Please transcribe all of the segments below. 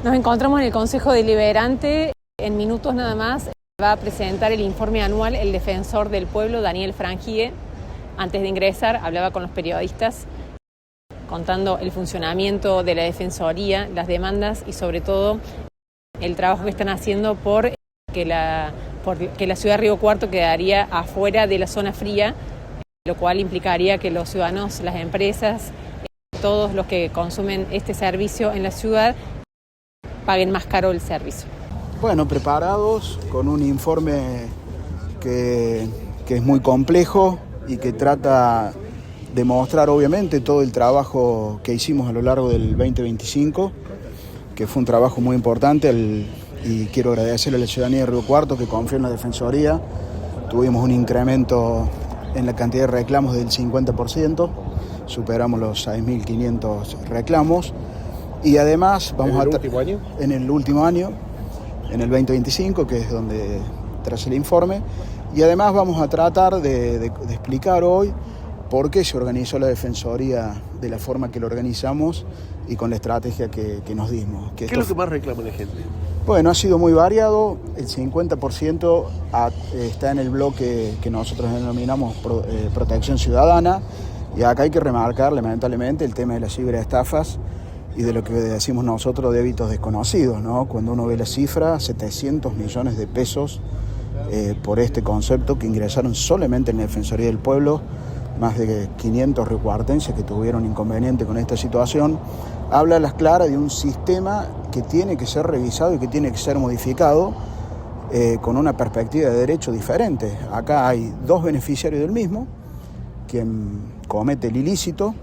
Nos encontramos en el Consejo Deliberante. En minutos nada más va a presentar el informe anual el defensor del pueblo, Daniel Frangie. Antes de ingresar hablaba con los periodistas contando el funcionamiento de la Defensoría, las demandas y sobre todo el trabajo que están haciendo por que la ciudad de Río Cuarto quedaría afuera de la zona fría, lo cual implicaría que los ciudadanos, las empresas, todos los que consumen este servicio en la ciudad paguen más caro el servicio. Bueno, preparados con un informe que es muy complejo y que trata de mostrar obviamente todo el trabajo que hicimos a lo largo del 2025, que fue un trabajo muy importante y quiero agradecerle a la ciudadanía de Río Cuarto que confió en la Defensoría. Tuvimos un incremento en la cantidad de reclamos del 50%, superamos los 6.500 reclamos y además vamos en el último año, en el 2025, que es donde tras el informe, y además vamos a tratar de explicar hoy por qué se organizó la Defensoría de la forma que lo organizamos y con la estrategia que nos dimos. ¿Qué es lo que más reclama la gente? Bueno, ha sido muy variado. El 50% está en el bloque que nosotros denominamos protección ciudadana, y acá hay que remarcar lamentablemente el tema de las ciberestafas y de lo que decimos nosotros débitos desconocidos, ¿no? Cuando uno ve la cifra, 700 millones de pesos por este concepto que ingresaron solamente en la Defensoría del Pueblo, más de 500 riocuartenses que tuvieron inconveniente con esta situación, habla a las claras de un sistema que tiene que ser revisado y que tiene que ser modificado con una perspectiva de derecho diferente. Acá hay dos beneficiarios del mismo, quien comete el ilícito,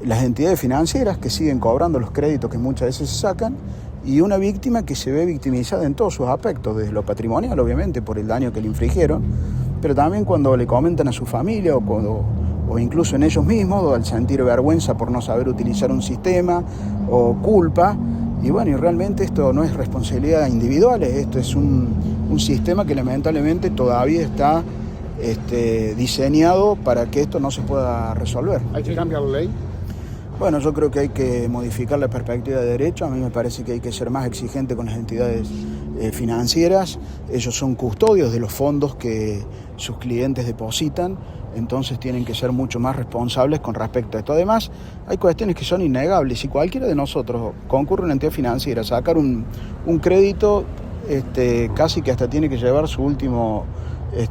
las entidades financieras que siguen cobrando los créditos que muchas veces se sacan, y una víctima que se ve victimizada en todos sus aspectos, desde lo patrimonial obviamente por el daño que le infligieron, pero también cuando le comentan a su familia o incluso en ellos mismos, o al sentir vergüenza por no saber utilizar un sistema o culpa. Y bueno, y realmente esto no es responsabilidad individual, esto es un sistema que lamentablemente todavía está diseñado para que esto no se pueda resolver. ¿Hay que cambiar la ley? Bueno, yo creo que hay que modificar la perspectiva de derecho. A mí me parece que hay que ser más exigente con las entidades financieras. Ellos son custodios de los fondos que sus clientes depositan, entonces tienen que ser mucho más responsables con respecto a esto. Además, hay cuestiones que son innegables. Si cualquiera de nosotros concurre a una entidad financiera a sacar un crédito, casi que hasta tiene que llevar su último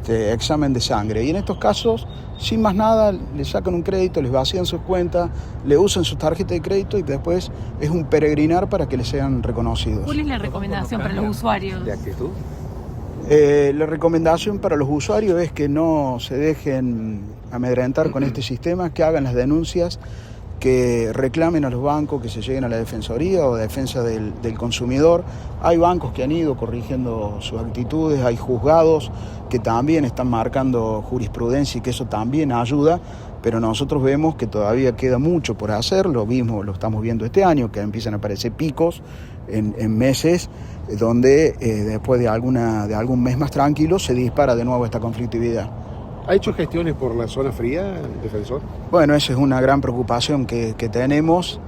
examen de sangre. Y en estos casos, sin más nada, le sacan un crédito, les vacían sus cuentas, le usan su tarjeta de crédito y después es un peregrinar para que les sean reconocidos. ¿Cuál es la recomendación para los usuarios? ¿De actitud? La recomendación para los usuarios es que no se dejen amedrentar con este sistema, que hagan las denuncias, que reclamen a los bancos, que se lleguen a la Defensoría o defensa del consumidor. Hay bancos que han ido corrigiendo sus actitudes, hay juzgados que también están marcando jurisprudencia y que eso también ayuda, pero nosotros vemos que todavía queda mucho por hacer. Lo mismo lo estamos viendo este año, que empiezan a aparecer picos en meses donde después de algún mes más tranquilo se dispara de nuevo esta conflictividad. ¿Ha hecho gestiones por la zona fría, defensor? Bueno, esa es una gran preocupación que tenemos,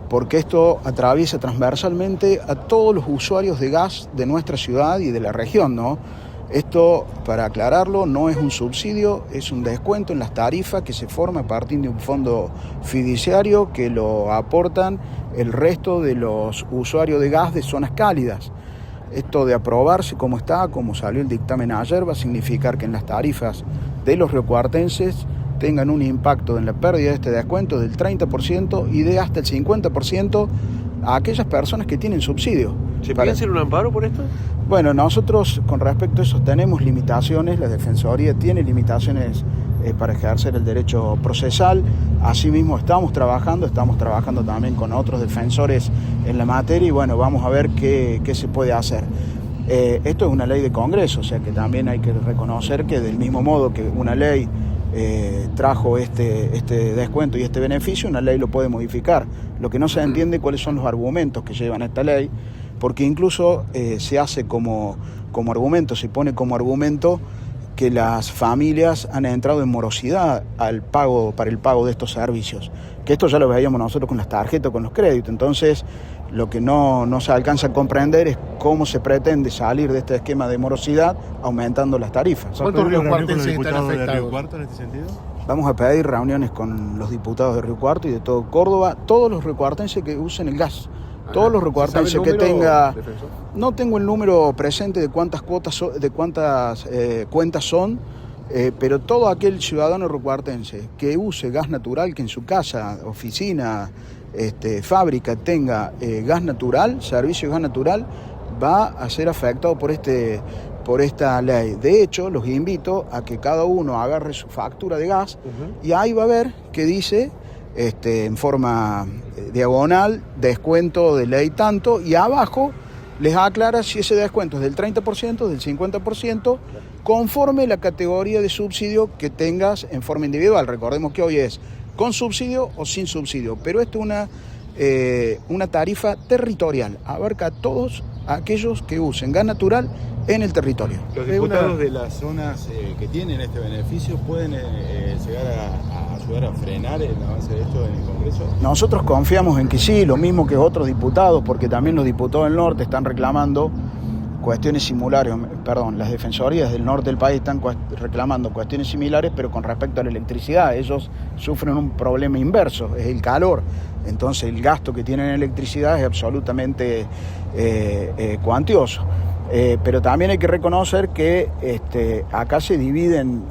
porque esto atraviesa transversalmente a todos los usuarios de gas de nuestra ciudad y de la región, ¿no? Esto, para aclararlo, no es un subsidio, es un descuento en las tarifas que se forma a partir de un fondo fiduciario que lo aportan el resto de los usuarios de gas de zonas cálidas. Esto de aprobarse como está, como salió el dictamen ayer, va a significar que en las tarifas de los riocuartenses tengan un impacto en la pérdida de este descuento del 30% y de hasta el 50% a aquellas personas que tienen subsidio. ¿Se puede hacer un amparo por esto? Bueno, nosotros con respecto a eso tenemos limitaciones, la Defensoría tiene limitaciones para ejercer el derecho procesal. Asimismo estamos trabajando también con otros defensores en la materia y bueno, vamos a ver qué se puede hacer. Esto es una ley de Congreso, o sea que también hay que reconocer que del mismo modo que una ley trajo este descuento y este beneficio, una ley lo puede modificar. Lo que no se entiende cuáles son los argumentos que llevan a esta ley, porque incluso se hace como argumento, se pone como argumento que las familias han entrado en morosidad para el pago de estos servicios, que esto ya lo veíamos nosotros con las tarjetas, con los créditos. Entonces, lo que no se alcanza a comprender es cómo se pretende salir de este esquema de morosidad aumentando las tarifas. ¿Cuántos riocuartenses con los están diputados de afectados? Río Cuarto en este sentido? Vamos a pedir reuniones con los diputados de Río Cuarto y de todo Córdoba, todos los riocuartenses que usen el gas. Todos los riocuartenses que tenga... defensor? No tengo el número presente de cuántas cuentas son, pero todo aquel ciudadano riocuartense que use gas natural, que en su casa, oficina, fábrica tenga gas natural, servicio de gas natural, va a ser afectado por esta ley. De hecho, los invito a que cada uno agarre su factura de gas y ahí va a ver que dice en forma diagonal, descuento de ley tanto, y abajo les aclara si ese descuento es del 30%, del 50%, conforme la categoría de subsidio que tengas en forma individual. Recordemos que hoy es con subsidio o sin subsidio, pero esto es una tarifa territorial, abarca a todos aquellos que usen gas natural en el territorio. Los diputados de las zonas que tienen este beneficio pueden llegar a ayudar a frenar el avance de esto en el Congreso. Nosotros confiamos en que sí, lo mismo que otros diputados, porque también los diputados del norte están reclamando cuestiones similares, las defensorías del norte del país están reclamando cuestiones similares, pero con respecto a la electricidad. Ellos sufren un problema inverso, es el calor. Entonces el gasto que tienen en electricidad es absolutamente cuantioso. Pero también hay que reconocer que acá se dividen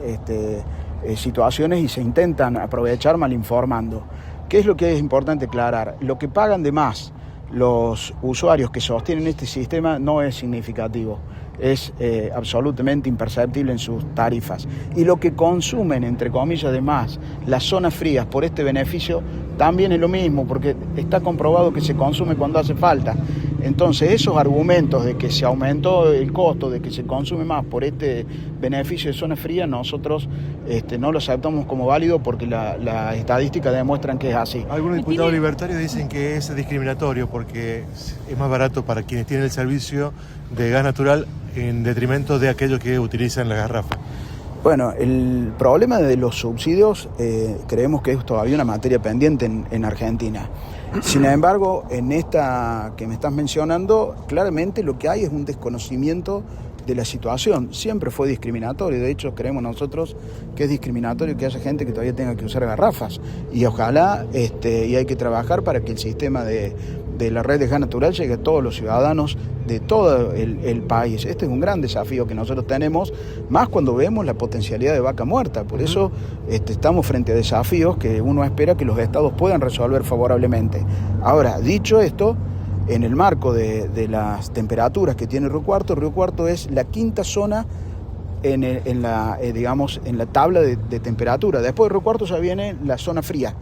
situaciones y se intentan aprovechar mal informando. ¿Qué es lo que es importante aclarar? Lo que pagan de más los usuarios que sostienen este sistema no es significativo, es absolutamente imperceptible en sus tarifas. Y lo que consumen, entre comillas, de más las zonas frías por este beneficio también es lo mismo, porque está comprobado que se consume cuando hace falta. Entonces, esos argumentos de que se aumentó el costo, de que se consume más por este beneficio de zona fría, nosotros no lo aceptamos como válido porque las estadísticas demuestran que es así. Algunos diputados libertarios dicen que es discriminatorio porque es más barato para quienes tienen el servicio de gas natural en detrimento de aquellos que utilizan la garrafa. Bueno, el problema de los subsidios creemos que es todavía una materia pendiente en Argentina. Sin embargo, en esta que me estás mencionando, claramente lo que hay es un desconocimiento de la situación. Siempre fue discriminatorio, de hecho creemos nosotros que es discriminatorio que haya gente que todavía tenga que usar garrafas. Y ojalá, y hay que trabajar para que el sistema de la red de gas natural llegue a todos los ciudadanos de todo el país. Este es un gran desafío que nosotros tenemos, más cuando vemos la potencialidad de vaca muerta. Por eso estamos frente a desafíos que uno espera que los estados puedan resolver favorablemente. Ahora, dicho esto, en el marco de las temperaturas que tiene Río Cuarto es la quinta zona en la tabla de temperatura. Después de Río Cuarto ya viene la zona fría.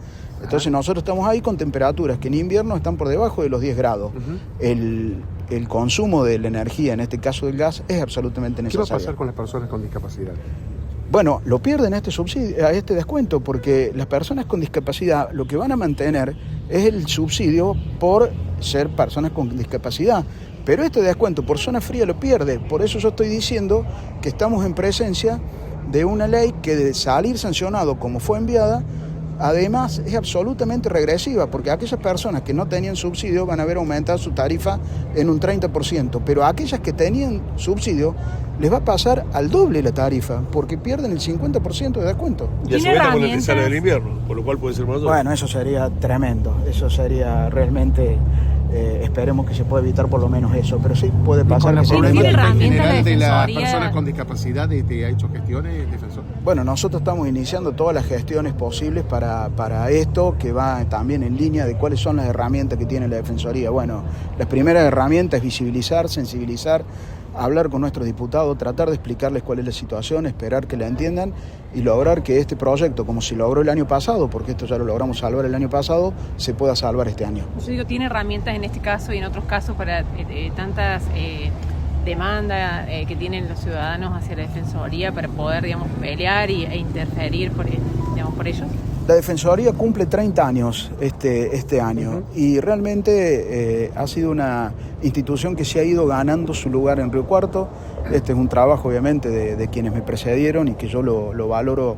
Entonces nosotros estamos ahí con temperaturas que en invierno están por debajo de los 10 grados. El consumo de la energía, en este caso del gas, es absolutamente necesario. ¿Qué va a pasar con las personas con discapacidad? Bueno, lo pierden este descuento, porque las personas con discapacidad lo que van a mantener es el subsidio por ser personas con discapacidad. Pero este descuento por zona fría lo pierde. Por eso yo estoy diciendo que estamos en presencia de una ley que, de salir sancionado como fue enviada, además es absolutamente regresiva, porque aquellas personas que no tenían subsidio van a ver aumentado su tarifa en un 30%, pero a aquellas que tenían subsidio les va a pasar al doble la tarifa, porque pierden el 50% de descuento. Y a su vez estamos en la antesala del invierno, por lo cual puede ser más alto. Bueno, eso sería tremendo, eso sería realmente... esperemos que se pueda evitar por lo menos eso, pero sí puede pasar. ¿Con la que problemática en general de las Defensoría? personas con discapacidad te ha hecho gestiones, defensor? Bueno, nosotros estamos iniciando todas las gestiones posibles para esto, que va también en línea de cuáles son las herramientas que tiene la Defensoría. Bueno, la primera herramienta es visibilizar, sensibilizar, hablar con nuestros diputados, tratar de explicarles cuál es la situación, esperar que la entiendan y lograr que este proyecto, como se logró el año pasado, porque esto ya lo logramos salvar el año pasado, se pueda salvar este año. Yo digo, ¿tiene herramientas en este caso y en otros casos para tantas demandas que tienen los ciudadanos hacia la Defensoría para poder, digamos, pelear e interferir por ellos? La Defensoría cumple 30 años este año y realmente ha sido una institución que se ha ido ganando su lugar en Río Cuarto. Este es un trabajo obviamente de quienes me precedieron y que yo lo valoro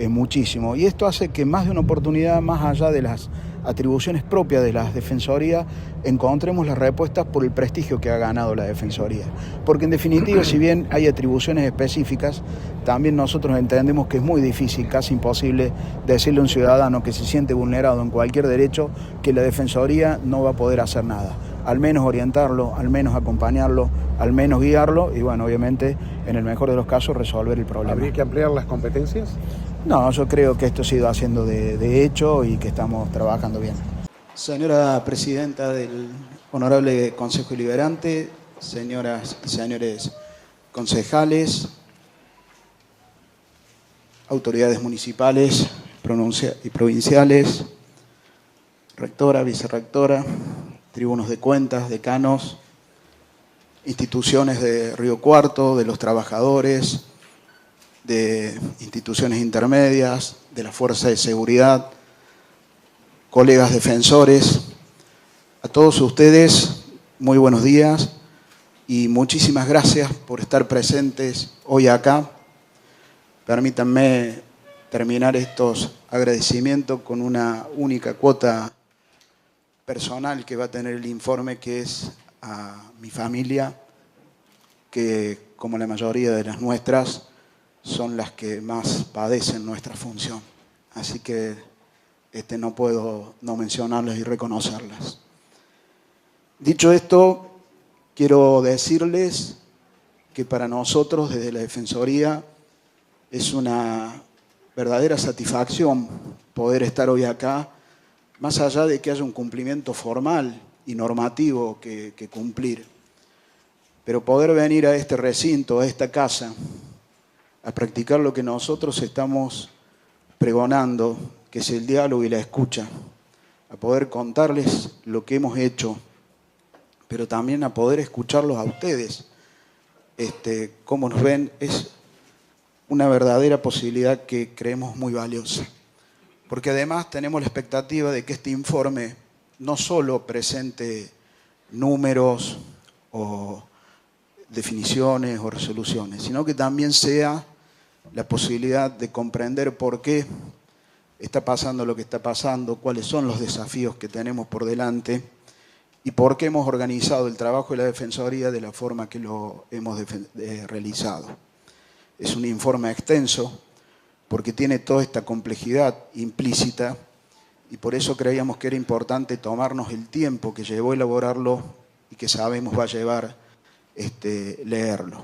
muchísimo. Y esto hace que más de una oportunidad, más allá de las atribuciones propias de la Defensoría, encontremos las respuestas por el prestigio que ha ganado la Defensoría. Porque en definitiva, si bien hay atribuciones específicas, también nosotros entendemos que es muy difícil, casi imposible, decirle a un ciudadano que se siente vulnerado en cualquier derecho que la Defensoría no va a poder hacer nada. Al menos orientarlo, al menos acompañarlo, al menos guiarlo y bueno, obviamente, en el mejor de los casos, resolver el problema. ¿Habría que ampliar las competencias? No, yo creo que esto se ha ido haciendo de hecho y que estamos trabajando bien. Señora Presidenta del Honorable Consejo Deliberante, señoras y señores concejales, autoridades municipales y provinciales, rectora, vicerrectora, tribunos de cuentas, decanos, instituciones de Río Cuarto, de los trabajadores, de instituciones intermedias, de la Fuerza de Seguridad, colegas defensores, a todos ustedes, muy buenos días y muchísimas gracias por estar presentes hoy acá. Permítanme terminar estos agradecimientos con una única cuota personal que va a tener el informe, que es a mi familia, que como la mayoría de las nuestras, son las que más padecen nuestra función. Así que no puedo no mencionarlas y reconocerlas. Dicho esto, quiero decirles que para nosotros desde la Defensoría es una verdadera satisfacción poder estar hoy acá, más allá de que haya un cumplimiento formal y normativo que cumplir. Pero poder venir a este recinto, a esta casa, a practicar lo que nosotros estamos pregonando, que es el diálogo y la escucha, a poder contarles lo que hemos hecho, pero también a poder escucharlos a ustedes, cómo nos ven, es una verdadera posibilidad que creemos muy valiosa. Porque además tenemos la expectativa de que este informe no solo presente números o definiciones o resoluciones, sino que también sea la posibilidad de comprender por qué está pasando lo que está pasando, cuáles son los desafíos que tenemos por delante y por qué hemos organizado el trabajo de la Defensoría de la forma que lo hemos realizado. Es un informe extenso porque tiene toda esta complejidad implícita y por eso creíamos que era importante tomarnos el tiempo que llevó a elaborarlo y que sabemos va a llevar leerlo.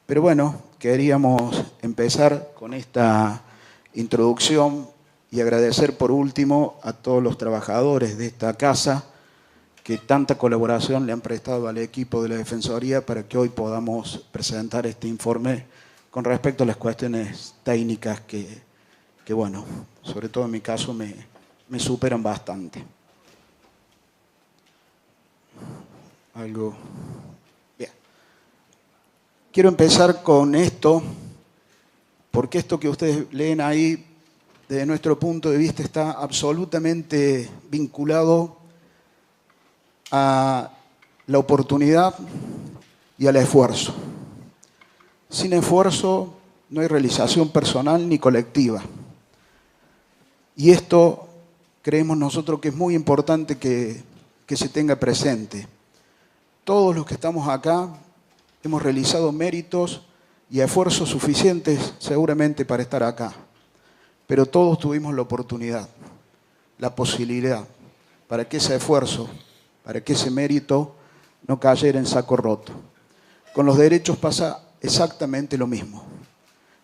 Pero bueno, queríamos empezar con esta introducción y agradecer por último a todos los trabajadores de esta casa que tanta colaboración le han prestado al equipo de la Defensoría para que hoy podamos presentar este informe con respecto a las cuestiones técnicas que bueno, sobre todo en mi caso me superan bastante. Bien. Quiero empezar con esto, porque esto que ustedes leen ahí, desde nuestro punto de vista, está absolutamente vinculado a la oportunidad y al esfuerzo. Sin esfuerzo no hay realización personal ni colectiva. Y esto creemos nosotros que es muy importante que se tenga presente. Todos los que estamos acá hemos realizado méritos y esfuerzos suficientes seguramente para estar acá. Pero todos tuvimos la oportunidad, la posibilidad, para que ese esfuerzo, para que ese mérito no cayera en saco roto. Con los derechos pasa exactamente lo mismo.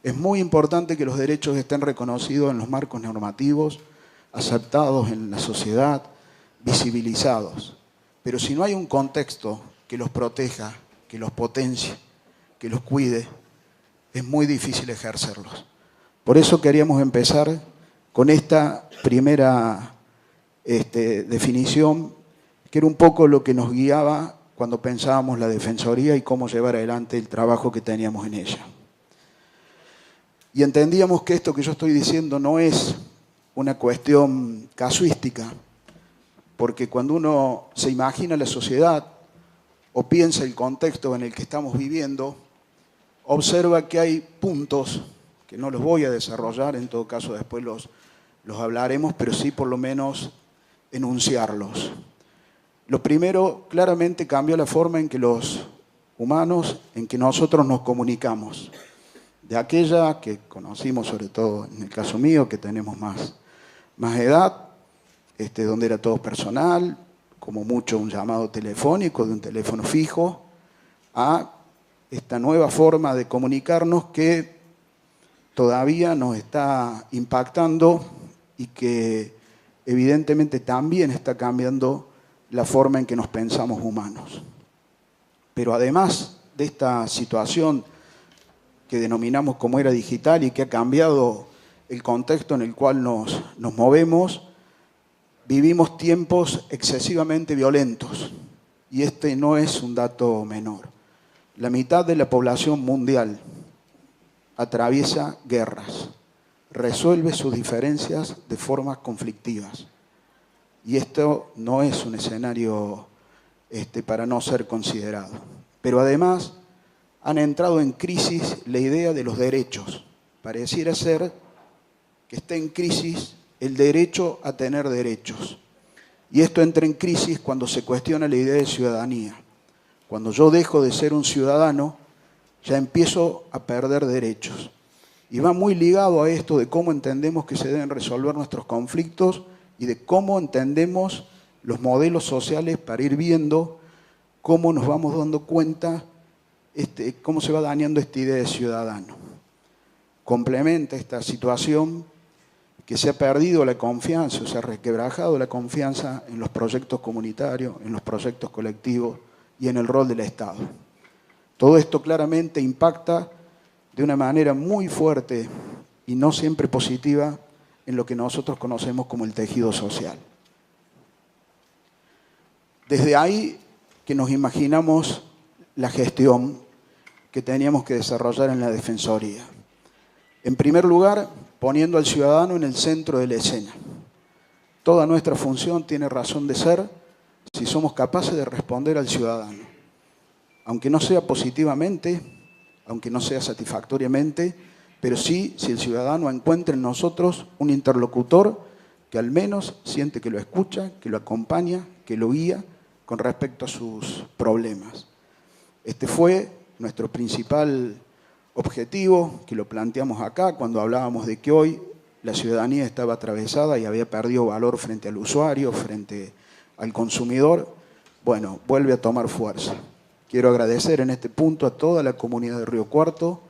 Es muy importante que los derechos estén reconocidos en los marcos normativos, aceptados en la sociedad, visibilizados. Pero si no hay un contexto que los proteja, que los potencie, que los cuide, es muy difícil ejercerlos. Por eso queríamos empezar con esta primera definición, que era un poco lo que nos guiaba cuando pensábamos la Defensoría y cómo llevar adelante el trabajo que teníamos en ella. Y entendíamos que esto que yo estoy diciendo no es una cuestión casuística, porque cuando uno se imagina la sociedad o piensa el contexto en el que estamos viviendo, observa que hay puntos, que no los voy a desarrollar, en todo caso después los hablaremos, pero sí por lo menos enunciarlos. Lo primero, claramente cambió la forma en que los humanos, en que nosotros nos comunicamos. De aquella que conocimos, sobre todo en el caso mío, que tenemos más edad, donde era todo personal, como mucho un llamado telefónico, de un teléfono fijo, a esta nueva forma de comunicarnos que todavía nos está impactando y que evidentemente también está cambiando la forma en que nos pensamos humanos. Pero además de esta situación que denominamos como era digital y que ha cambiado el contexto en el cual nos movemos, vivimos tiempos excesivamente violentos. Y este no es un dato menor. La mitad de la población mundial atraviesa guerras, resuelve sus diferencias de formas conflictivas. Y esto no es un escenario para no ser considerado. Pero además han entrado en crisis la idea de los derechos. Pareciera ser que está en crisis el derecho a tener derechos. Y esto entra en crisis cuando se cuestiona la idea de ciudadanía. Cuando yo dejo de ser un ciudadano, ya empiezo a perder derechos. Y va muy ligado a esto de cómo entendemos que se deben resolver nuestros conflictos y de cómo entendemos los modelos sociales para ir viendo cómo nos vamos dando cuenta, cómo se va dañando esta idea de ciudadano. Complementa esta situación que se ha perdido la confianza, o se ha requebrajado la confianza en los proyectos comunitarios, en los proyectos colectivos y en el rol del Estado. Todo esto claramente impacta de una manera muy fuerte y no siempre positiva en lo que nosotros conocemos como el tejido social. Desde ahí que nos imaginamos la gestión que teníamos que desarrollar en la Defensoría. En primer lugar, poniendo al ciudadano en el centro de la escena. Toda nuestra función tiene razón de ser si somos capaces de responder al ciudadano. Aunque no sea positivamente, aunque no sea satisfactoriamente, pero sí si el ciudadano encuentra en nosotros un interlocutor que al menos siente que lo escucha, que lo acompaña, que lo guía con respecto a sus problemas. Este fue nuestro principal objetivo, que lo planteamos acá cuando hablábamos de que hoy la ciudadanía estaba atravesada y había perdido valor frente al usuario, frente al consumidor. Bueno, vuelve a tomar fuerza. Quiero agradecer en este punto a toda la comunidad de Río Cuarto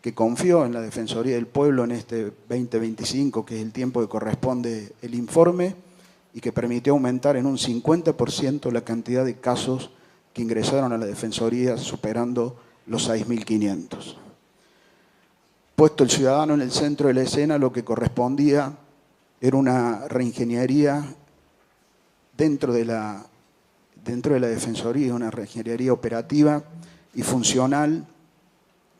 que confió en la Defensoría del Pueblo en este 2025, que es el tiempo que corresponde el informe, y que permitió aumentar en un 50% la cantidad de casos que ingresaron a la Defensoría, superando los 6.500. Puesto el ciudadano en el centro de la escena, lo que correspondía era una reingeniería dentro de la Defensoría, una reingeniería operativa y funcional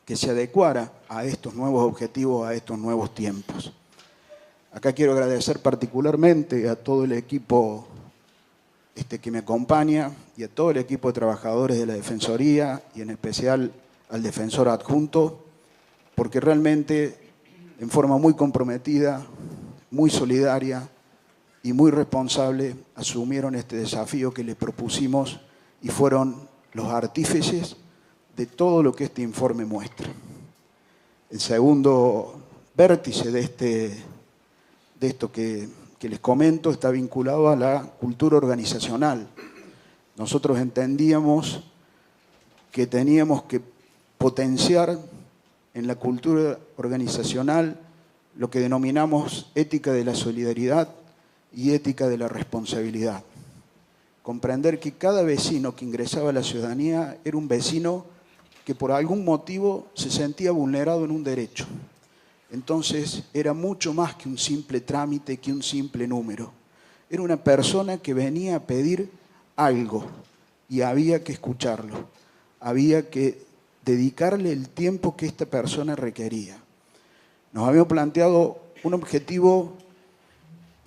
que se adecuara a estos nuevos objetivos, a estos nuevos tiempos. Acá quiero agradecer particularmente a todo el equipo que me acompaña y a todo el equipo de trabajadores de la Defensoría y en especial al defensor adjunto, porque realmente en forma muy comprometida, muy solidaria y muy responsable asumieron este desafío que les propusimos y fueron los artífices de todo lo que este informe muestra. El segundo vértice de esto que les comento está vinculado a la cultura organizacional. Nosotros entendíamos que teníamos que potenciar en la cultura organizacional lo que denominamos ética de la solidaridad y ética de la responsabilidad. Comprender que cada vecino que ingresaba a la ciudadanía era un vecino que por algún motivo se sentía vulnerado en un derecho. Entonces era mucho más que un simple trámite, que un simple número. Era una persona que venía a pedir algo y había que escucharlo. Había que dedicarle el tiempo que esta persona requería. Nos habíamos planteado un objetivo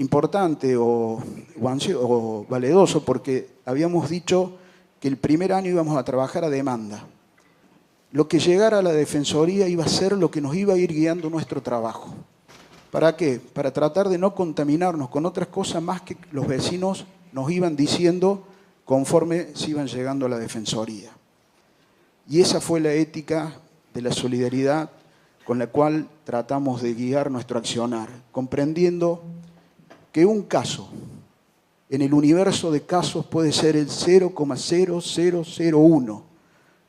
importante o valeroso porque habíamos dicho que el primer año íbamos a trabajar a demanda. Lo que llegara a la Defensoría iba a ser lo que nos iba a ir guiando nuestro trabajo. ¿Para qué? Para tratar de no contaminarnos con otras cosas más que los vecinos nos iban diciendo conforme se iban llegando a la Defensoría. Y esa fue la ética de la solidaridad con la cual tratamos de guiar nuestro accionar, comprendiendo que un caso en el universo de casos puede ser el 0,0001,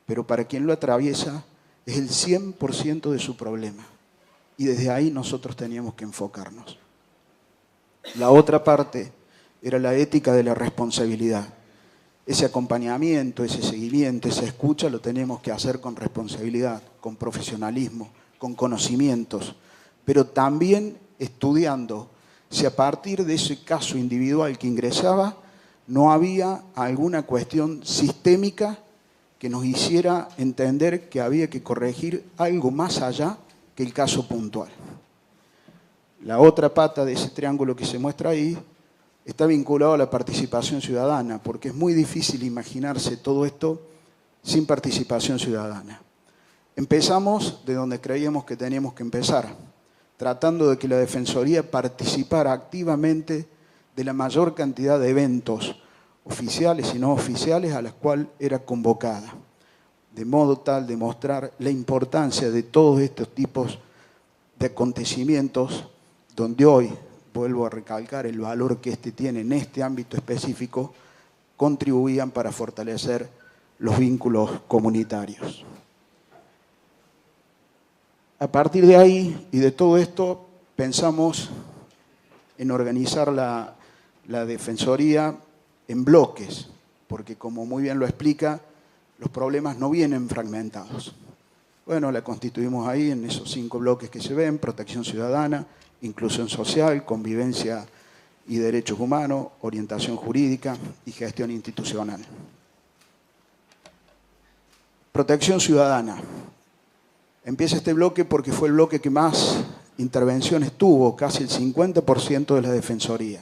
pero para quien lo atraviesa es el 100% de su problema. Y desde ahí nosotros teníamos que enfocarnos. La otra parte era la ética de la responsabilidad. Ese acompañamiento, ese seguimiento, esa escucha lo tenemos que hacer con responsabilidad, con profesionalismo, con conocimientos, pero también estudiando si a partir de ese caso individual que ingresaba no había alguna cuestión sistémica que nos hiciera entender que había que corregir algo más allá que el caso puntual. La otra pata de ese triángulo que se muestra ahí está vinculado a la participación ciudadana, porque es muy difícil imaginarse todo esto sin participación ciudadana. Empezamos de donde creíamos que teníamos que empezar, tratando de que la Defensoría participara activamente de la mayor cantidad de eventos oficiales y no oficiales a las cuales era convocada, de modo tal de mostrar la importancia de todos estos tipos de acontecimientos, donde hoy, vuelvo a recalcar el valor que este tiene en este ámbito específico, contribuían para fortalecer los vínculos comunitarios. A partir de ahí y de todo esto, pensamos en organizar la Defensoría en bloques, porque como muy bien lo explica, los problemas no vienen fragmentados. Bueno, la constituimos ahí en esos 5 bloques que se ven: protección ciudadana, inclusión social, convivencia y derechos humanos, orientación jurídica y gestión institucional. Protección ciudadana. Empieza este bloque porque fue el bloque que más intervenciones tuvo, casi el 50% de la Defensoría.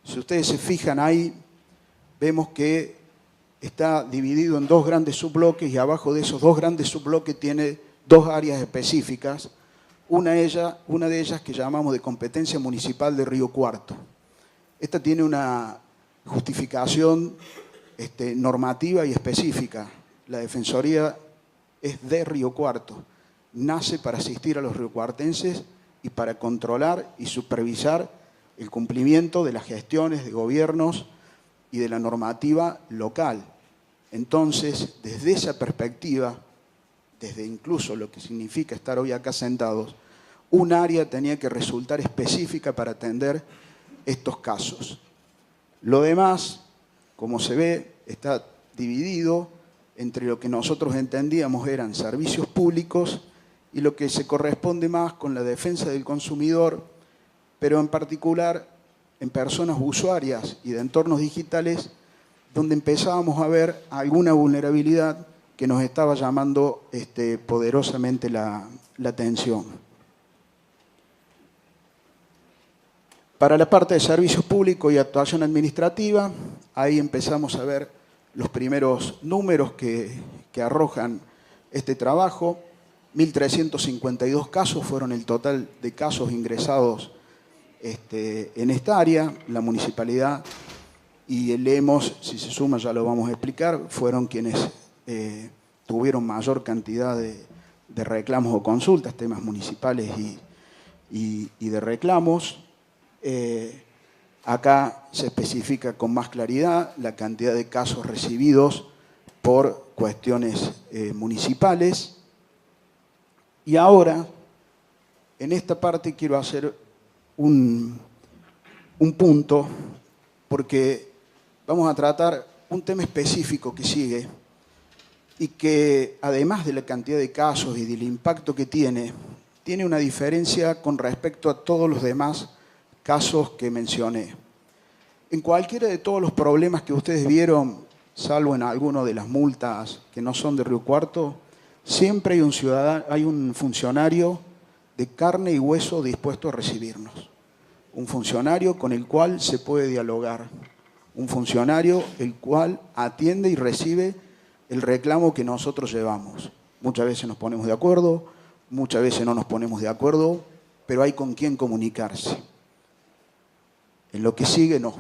Si ustedes se fijan ahí, vemos que está dividido en 2 grandes subbloques y abajo de esos 2 grandes subbloques tiene 2 áreas específicas. Una de ellas que llamamos de competencia municipal de Río Cuarto. Esta tiene una justificación normativa y específica. La Defensoría es de Río Cuarto. Nace para asistir a los riocuartenses y para controlar y supervisar el cumplimiento de las gestiones de gobiernos y de la normativa local. Entonces, desde esa perspectiva, desde incluso lo que significa estar hoy acá sentados, un área tenía que resultar específica para atender estos casos. Lo demás, como se ve, está dividido entre lo que nosotros entendíamos eran servicios públicos y lo que se corresponde más con la defensa del consumidor, pero en particular en personas usuarias y de entornos digitales, donde empezábamos a ver alguna vulnerabilidad que nos estaba llamando poderosamente la atención. Para la parte de servicios públicos y actuación administrativa, ahí empezamos a ver los primeros números que arrojan este trabajo. 1.352 casos fueron el total de casos ingresados en esta área. La municipalidad y el EMOS, si se suma ya lo vamos a explicar, fueron quienes tuvieron mayor cantidad de reclamos o consultas, temas municipales y de reclamos. Acá se especifica con más claridad la cantidad de casos recibidos por cuestiones municipales. Y ahora, en esta parte quiero hacer un punto, porque vamos a tratar un tema específico que sigue y que, además de la cantidad de casos y del impacto que tiene una diferencia con respecto a todos los demás casos que mencioné. En cualquiera de todos los problemas que ustedes vieron, salvo en alguno de las multas que no son de Río Cuarto, siempre hay un funcionario de carne y hueso dispuesto a recibirnos. un funcionario con el cual se puede dialogar, un funcionario el cual atiende y recibe el reclamo que nosotros llevamos. Muchas veces nos ponemos de acuerdo, muchas veces no nos ponemos de acuerdo, pero hay con quién comunicarse. En lo que sigue, no.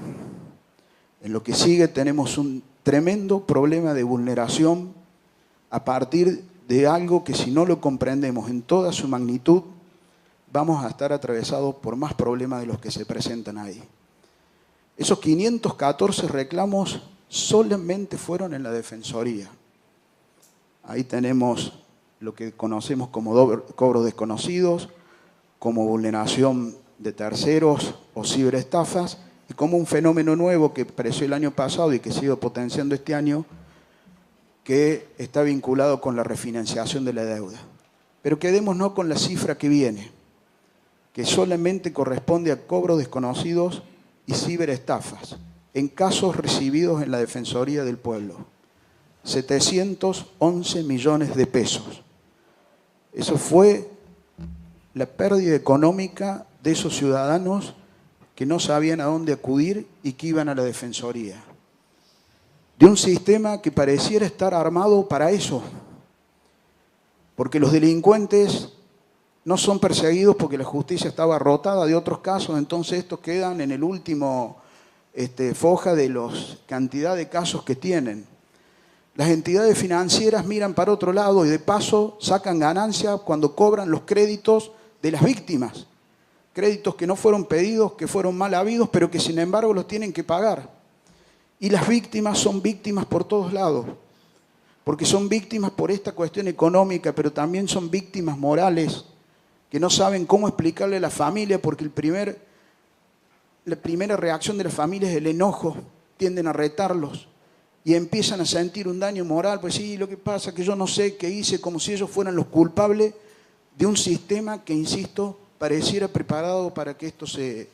En lo que sigue tenemos un tremendo problema de vulneración a partir de algo que si no lo comprendemos en toda su magnitud, vamos a estar atravesados por más problemas de los que se presentan ahí. Esos 514 reclamos solamente fueron en la Defensoría. Ahí tenemos lo que conocemos como cobros desconocidos, como vulneración de terceros o ciberestafas, y como un fenómeno nuevo que apareció el año pasado y que se ha ido potenciando este año, que está vinculado con la refinanciación de la deuda. Pero quedémonos con la cifra que viene, que solamente corresponde a cobros desconocidos y ciberestafas, en casos recibidos en la Defensoría del Pueblo. 711 millones de pesos. Eso fue la pérdida económica de esos ciudadanos que no sabían a dónde acudir y que iban a la Defensoría. De un sistema que pareciera estar armado para eso, porque los delincuentes no son perseguidos porque la justicia estaba abarrotada de otros casos, entonces estos quedan en el último foja de la cantidad de casos que tienen. Las entidades financieras miran para otro lado y de paso sacan ganancia cuando cobran los créditos de las víctimas. Créditos que no fueron pedidos, que fueron mal habidos, pero que sin embargo los tienen que pagar. Y las víctimas son víctimas por todos lados, porque son víctimas por esta cuestión económica, pero también son víctimas morales, que no saben cómo explicarle a la familia, porque la primera reacción de la familia es el enojo, tienden a retarlos y empiezan a sentir un daño moral, pues sí, lo que pasa es que yo no sé qué hice, como si ellos fueran los culpables de un sistema que, insisto, pareciera preparado para que esto se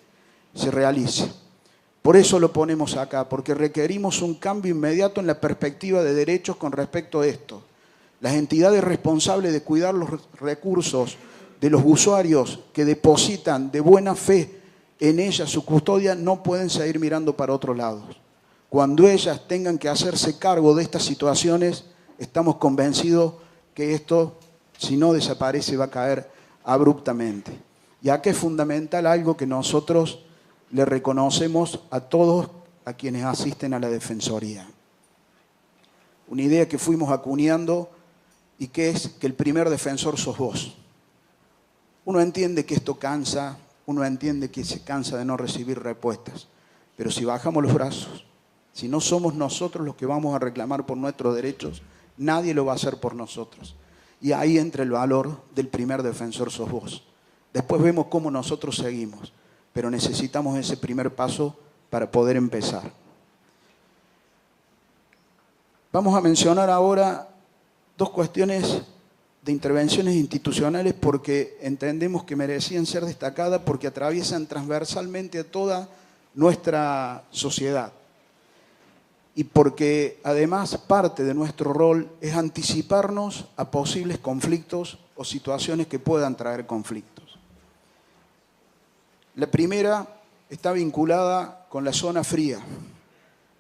realice. Por eso lo ponemos acá, porque requerimos un cambio inmediato en la perspectiva de derechos con respecto a esto. Las entidades responsables de cuidar los recursos de los usuarios que depositan de buena fe en ellas su custodia no pueden seguir mirando para otros lados. Cuando ellas tengan que hacerse cargo de estas situaciones, estamos convencidos que esto, si no desaparece, va a caer abruptamente. Y acá es fundamental algo que nosotros le reconocemos a todos a quienes asisten a la Defensoría. Una idea que fuimos acuñando y que es que el primer defensor sos vos. Uno entiende que esto cansa, uno entiende que se cansa de no recibir respuestas, pero si bajamos los brazos, si no somos nosotros los que vamos a reclamar por nuestros derechos, nadie lo va a hacer por nosotros. Y ahí entra el valor del primer defensor sos vos. Después vemos cómo nosotros seguimos, pero necesitamos ese primer paso para poder empezar. Vamos a mencionar ahora dos cuestiones de intervenciones institucionales porque entendemos que merecían ser destacadas porque atraviesan transversalmente a toda nuestra sociedad y porque además parte de nuestro rol es anticiparnos a posibles conflictos o situaciones que puedan traer conflictos. La primera está vinculada con la zona fría.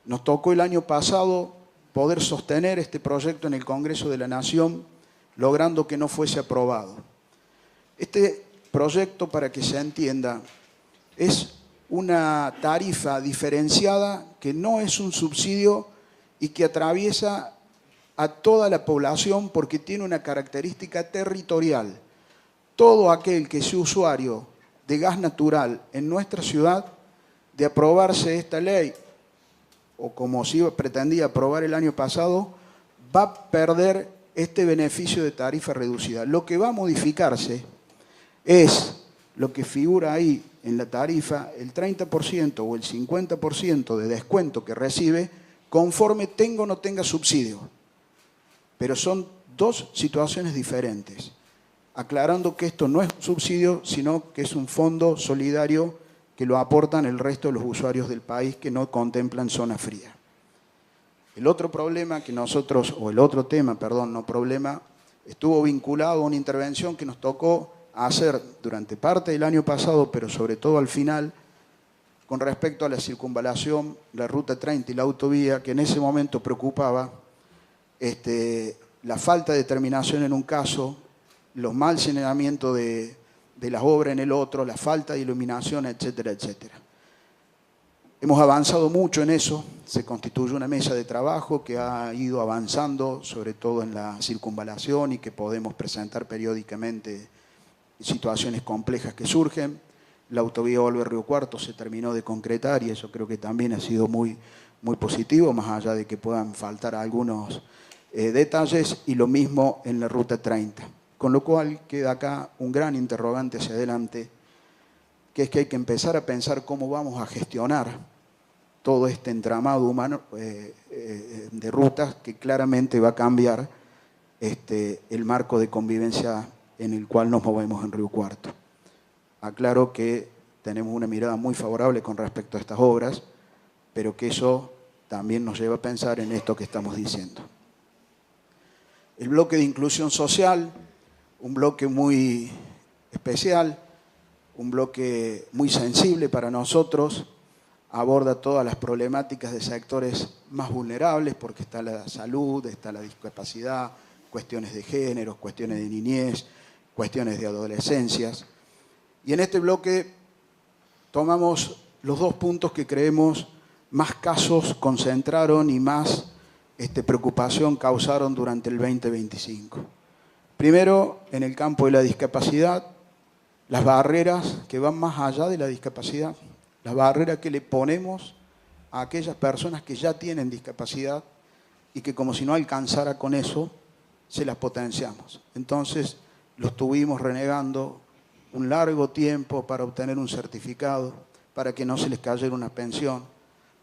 Nos tocó el año pasado poder sostener este proyecto en el Congreso de la Nación, logrando que no fuese aprobado. Este proyecto, para que se entienda, es una tarifa diferenciada que no es un subsidio y que atraviesa a toda la población porque tiene una característica territorial. Todo aquel que sea usuario de gas natural en nuestra ciudad, de aprobarse esta ley, o como se pretendía aprobar el año pasado, va a perder este beneficio de tarifa reducida. Lo que va a modificarse es lo que figura ahí en la tarifa, el 30% o el 50% de descuento que recibe conforme tenga o no tenga subsidio. Pero son dos situaciones diferentes, aclarando que esto no es un subsidio, sino que es un fondo solidario que lo aportan el resto de los usuarios del país que no contemplan zona fría. El otro problema que nosotros, o el otro tema, perdón, no problema, estuvo vinculado a una intervención que nos tocó hacer durante parte del año pasado, pero sobre todo al final, con respecto a la circunvalación, la ruta 30 y la autovía, que en ese momento preocupaba la falta de terminación en un caso, los mal señalamientos de las obras en el otro, la falta de iluminación, etcétera, etcétera. Hemos avanzado mucho en eso, se constituyó una mesa de trabajo que ha ido avanzando, sobre todo en la circunvalación, y que podemos presentar periódicamente situaciones complejas que surgen. La autovía Olver-Río Cuarto se terminó de concretar y eso creo que también ha sido muy, muy positivo, más allá de que puedan faltar algunos detalles, y lo mismo en la ruta 30. Con lo cual queda acá un gran interrogante hacia adelante, que es que hay que empezar a pensar cómo vamos a gestionar todo este entramado humano de rutas que claramente va a cambiar el marco de convivencia en el cual nos movemos en Río Cuarto. Aclaro que tenemos una mirada muy favorable con respecto a estas obras, pero que eso también nos lleva a pensar en esto que estamos diciendo. El bloque de inclusión social, un bloque muy especial, un bloque muy sensible para nosotros, aborda todas las problemáticas de sectores más vulnerables, porque está la salud, está la discapacidad, cuestiones de género, cuestiones de niñez, cuestiones de adolescencias. Y en este bloque tomamos los dos puntos que creemos más casos concentraron y más preocupación causaron durante el 2025. Primero, en el campo de la discapacidad, las barreras que van más allá de la discapacidad, las barreras que le ponemos a aquellas personas que ya tienen discapacidad y que, como si no alcanzara con eso, se las potenciamos. Entonces, los estuvimos renegando un largo tiempo para obtener un certificado, para que no se les cayera una pensión,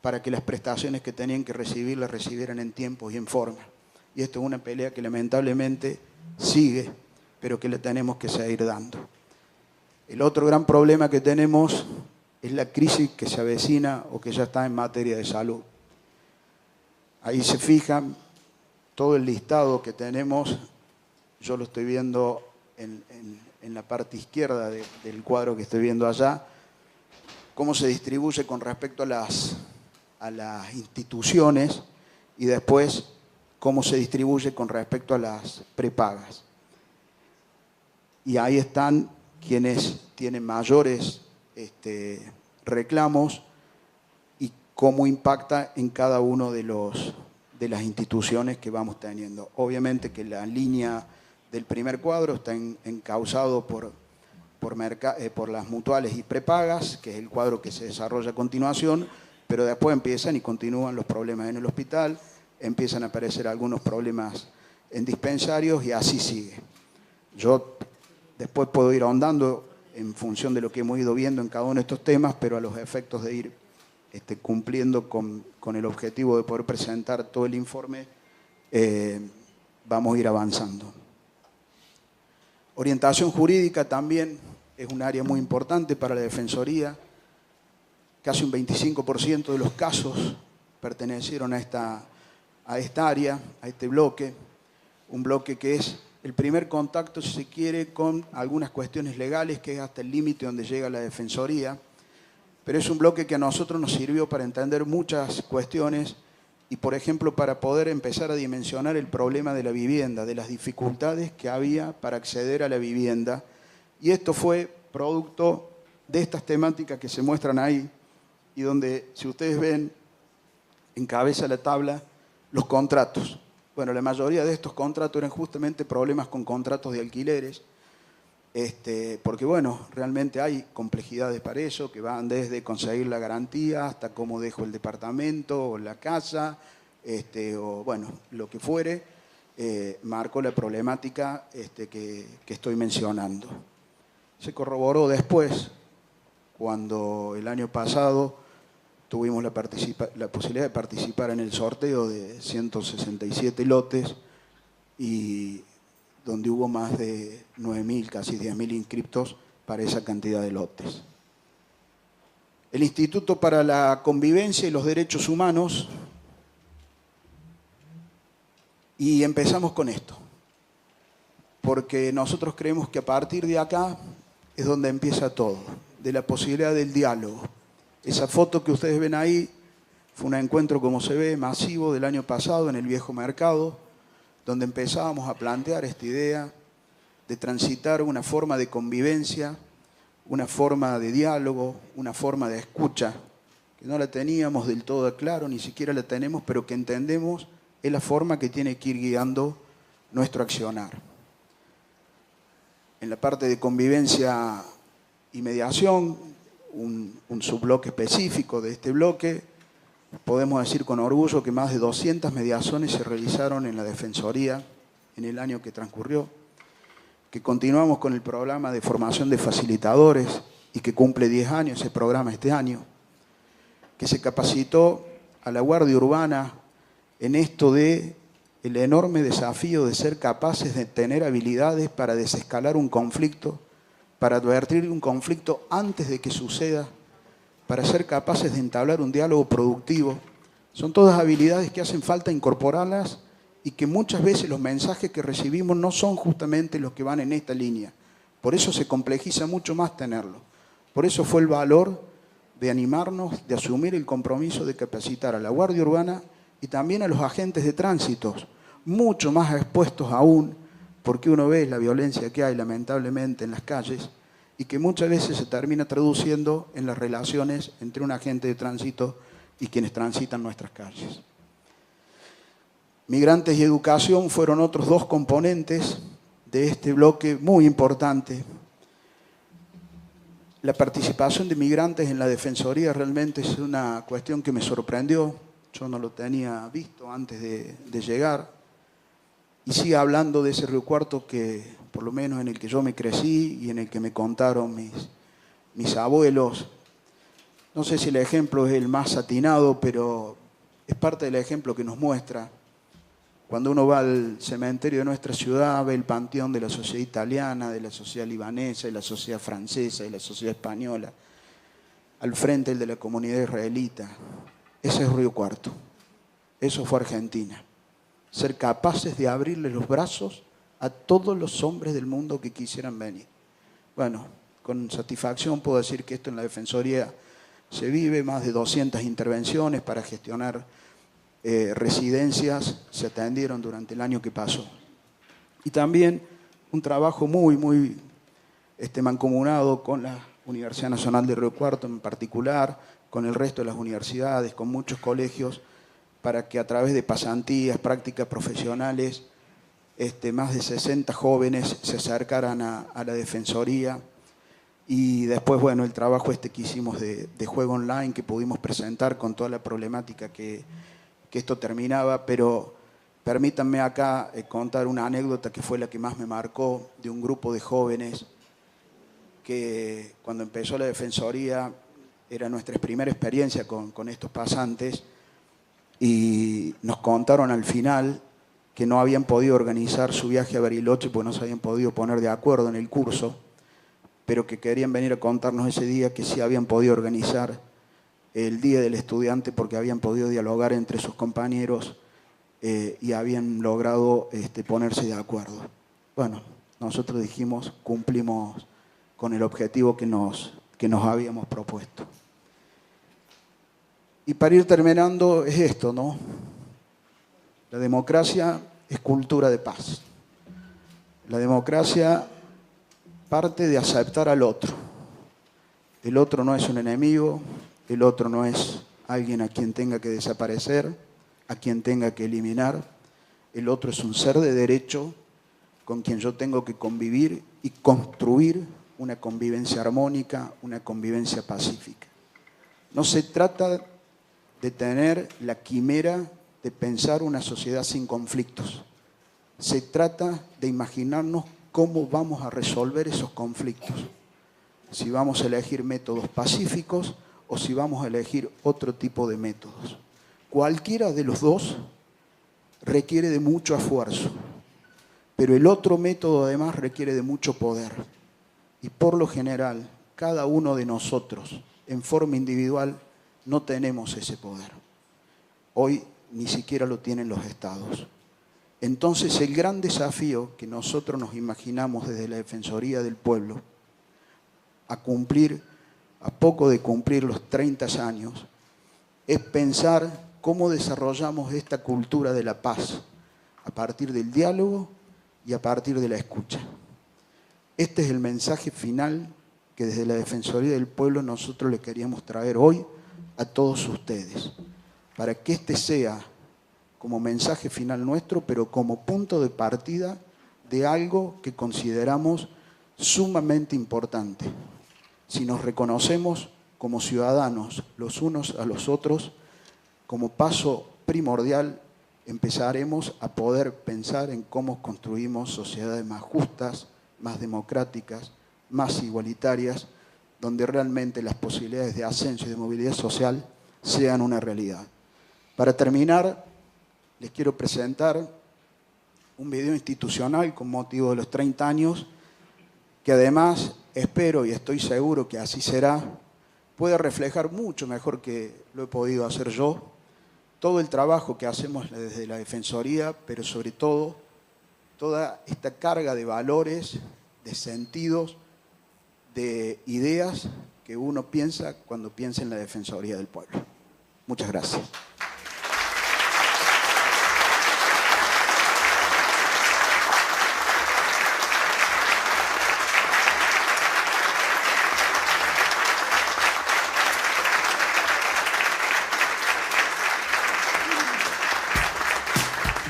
para que las prestaciones que tenían que recibir las recibieran en tiempo y en forma. Y esto es una pelea que lamentablemente sigue, pero que le tenemos que seguir dando. El otro gran problema que tenemos es la crisis que se avecina o que ya está en materia de salud. Ahí se fijan todo el listado que tenemos, yo lo estoy viendo en la parte izquierda del cuadro que estoy viendo allá, cómo se distribuye con respecto a las instituciones y después cómo se distribuye con respecto a las prepagas. Y ahí están quienes tienen mayores reclamos y cómo impacta en cada uno de las instituciones que vamos teniendo. Obviamente que la línea del primer cuadro está encauzado por las mutuales y prepagas, que es el cuadro que se desarrolla a continuación, pero después empiezan y continúan los problemas en el hospital, empiezan a aparecer algunos problemas en dispensarios y así sigue. Yo después puedo ir ahondando en función de lo que hemos ido viendo en cada uno de estos temas, pero a los efectos de ir cumpliendo con el objetivo de poder presentar todo el informe, vamos a ir avanzando. Orientación jurídica también es un área muy importante para la Defensoría. Casi un 25% de los casos pertenecieron a esta área, a este bloque. Un bloque que es el primer contacto, si se quiere, con algunas cuestiones legales, que es hasta el límite donde llega la Defensoría. Pero es un bloque que a nosotros nos sirvió para entender muchas cuestiones y, por ejemplo, para poder empezar a dimensionar el problema de la vivienda, de las dificultades que había para acceder a la vivienda. Y esto fue producto de estas temáticas que se muestran ahí y donde, si ustedes ven, encabeza la tabla los contratos. Bueno, la mayoría de estos contratos eran justamente problemas con contratos de alquileres, porque bueno, realmente hay complejidades para eso, que van desde conseguir la garantía hasta cómo dejo el departamento o la casa, o bueno, lo que fuere, marcó la problemática que estoy mencionando. Se corroboró después, cuando el año pasado tuvimos la posibilidad de participar en el sorteo de 167 lotes y donde hubo más de 9.000, casi 10.000 inscriptos para esa cantidad de lotes. El Instituto para la Convivencia y los Derechos Humanos, y empezamos con esto, porque nosotros creemos que a partir de acá es donde empieza todo, de la posibilidad del diálogo. Esa foto que ustedes ven ahí fue un encuentro, como se ve, masivo del año pasado en el Viejo Mercado, donde empezábamos a plantear esta idea de transitar una forma de convivencia, una forma de diálogo, una forma de escucha, que no la teníamos del todo claro, ni siquiera la tenemos, pero que entendemos es la forma que tiene que ir guiando nuestro accionar. En la parte de convivencia y mediación, un subbloque específico de este bloque, podemos decir con orgullo que más de 200 mediaciones se realizaron en la Defensoría en el año que transcurrió, que continuamos con el programa de formación de facilitadores y que cumple 10 años ese programa este año, que se capacitó a la Guardia Urbana en esto de el enorme desafío de ser capaces de tener habilidades para desescalar un conflicto, para advertir un conflicto antes de que suceda, para ser capaces de entablar un diálogo productivo. Son todas habilidades que hacen falta incorporarlas y que muchas veces los mensajes que recibimos no son justamente los que van en esta línea. Por eso se complejiza mucho más tenerlo. Por eso fue el valor de animarnos, de asumir el compromiso de capacitar a la Guardia Urbana y también a los agentes de tránsito, mucho más expuestos aún, porque uno ve la violencia que hay lamentablemente en las calles y que muchas veces se termina traduciendo en las relaciones entre un agente de tránsito y quienes transitan nuestras calles. Migrantes y educación fueron otros dos componentes de este bloque muy importante. La participación de migrantes en la Defensoría realmente es una cuestión que me sorprendió. Yo no lo tenía visto antes de llegar. Y sigue hablando de ese Río Cuarto que, por lo menos en el que yo me crecí y en el que me contaron mis abuelos. No sé si el ejemplo es el más atinado, pero es parte del ejemplo que nos muestra. Cuando uno va al cementerio de nuestra ciudad, ve el panteón de la sociedad italiana, de la sociedad libanesa, de la sociedad francesa, de la sociedad española. Al frente el de la comunidad israelita. Ese es Río Cuarto. Eso fue Argentina. Ser capaces de abrirle los brazos a todos los hombres del mundo que quisieran venir. Bueno, con satisfacción puedo decir que esto en la Defensoría se vive, más de 200 intervenciones para gestionar residencias se atendieron durante el año que pasó. Y también un trabajo muy mancomunado con la Universidad Nacional de Río Cuarto en particular, con el resto de las universidades, con muchos colegios, para que a través de pasantías, prácticas profesionales, más de 60 jóvenes se acercaran a la Defensoría. Y después, bueno, el trabajo que hicimos de juego online, que pudimos presentar con toda la problemática que esto terminaba, pero permítanme acá contar una anécdota que fue la que más me marcó, de un grupo de jóvenes que cuando empezó la Defensoría era nuestra primera experiencia con estos pasantes y nos contaron al final que no habían podido organizar su viaje a Bariloche porque no se habían podido poner de acuerdo en el curso, pero que querían venir a contarnos ese día que sí habían podido organizar el Día del Estudiante porque habían podido dialogar entre sus compañeros y habían logrado ponerse de acuerdo. Bueno, nosotros dijimos, cumplimos con el objetivo que nos habíamos propuesto. Y para ir terminando es esto, ¿no? La democracia es cultura de paz. La democracia parte de aceptar al otro. El otro no es un enemigo, el otro no es alguien a quien tenga que desaparecer, a quien tenga que eliminar. El otro es un ser de derecho con quien yo tengo que convivir y construir una convivencia armónica, una convivencia pacífica. No se trata de tener la quimera de pensar una sociedad sin conflictos. Se trata de imaginarnos cómo vamos a resolver esos conflictos. Si vamos a elegir métodos pacíficos o si vamos a elegir otro tipo de métodos. Cualquiera de los dos requiere de mucho esfuerzo, pero el otro método además requiere de mucho poder. Y por lo general, cada uno de nosotros, en forma individual, no tenemos ese poder. Hoy ni siquiera lo tienen los estados. Entonces, el gran desafío que nosotros nos imaginamos desde la Defensoría del Pueblo a cumplir a poco de cumplir los 30 años, es pensar cómo desarrollamos esta cultura de la paz a partir del diálogo y a partir de la escucha. Este es el mensaje final que desde la Defensoría del Pueblo nosotros le queríamos traer hoy a todos ustedes, para que este sea como mensaje final nuestro, pero como punto de partida de algo que consideramos sumamente importante. Si nos reconocemos como ciudadanos los unos a los otros, como paso primordial, empezaremos a poder pensar en cómo construimos sociedades más justas, más democráticas, más igualitarias, donde realmente las posibilidades de ascenso y de movilidad social sean una realidad. Para terminar, les quiero presentar un video institucional con motivo de los 30 años, que además espero y estoy seguro que así será, puede reflejar mucho mejor que lo he podido hacer yo, todo el trabajo que hacemos desde la Defensoría, pero sobre todo, toda esta carga de valores, de sentidos, de ideas que uno piensa cuando piensa en la Defensoría del Pueblo. Muchas gracias.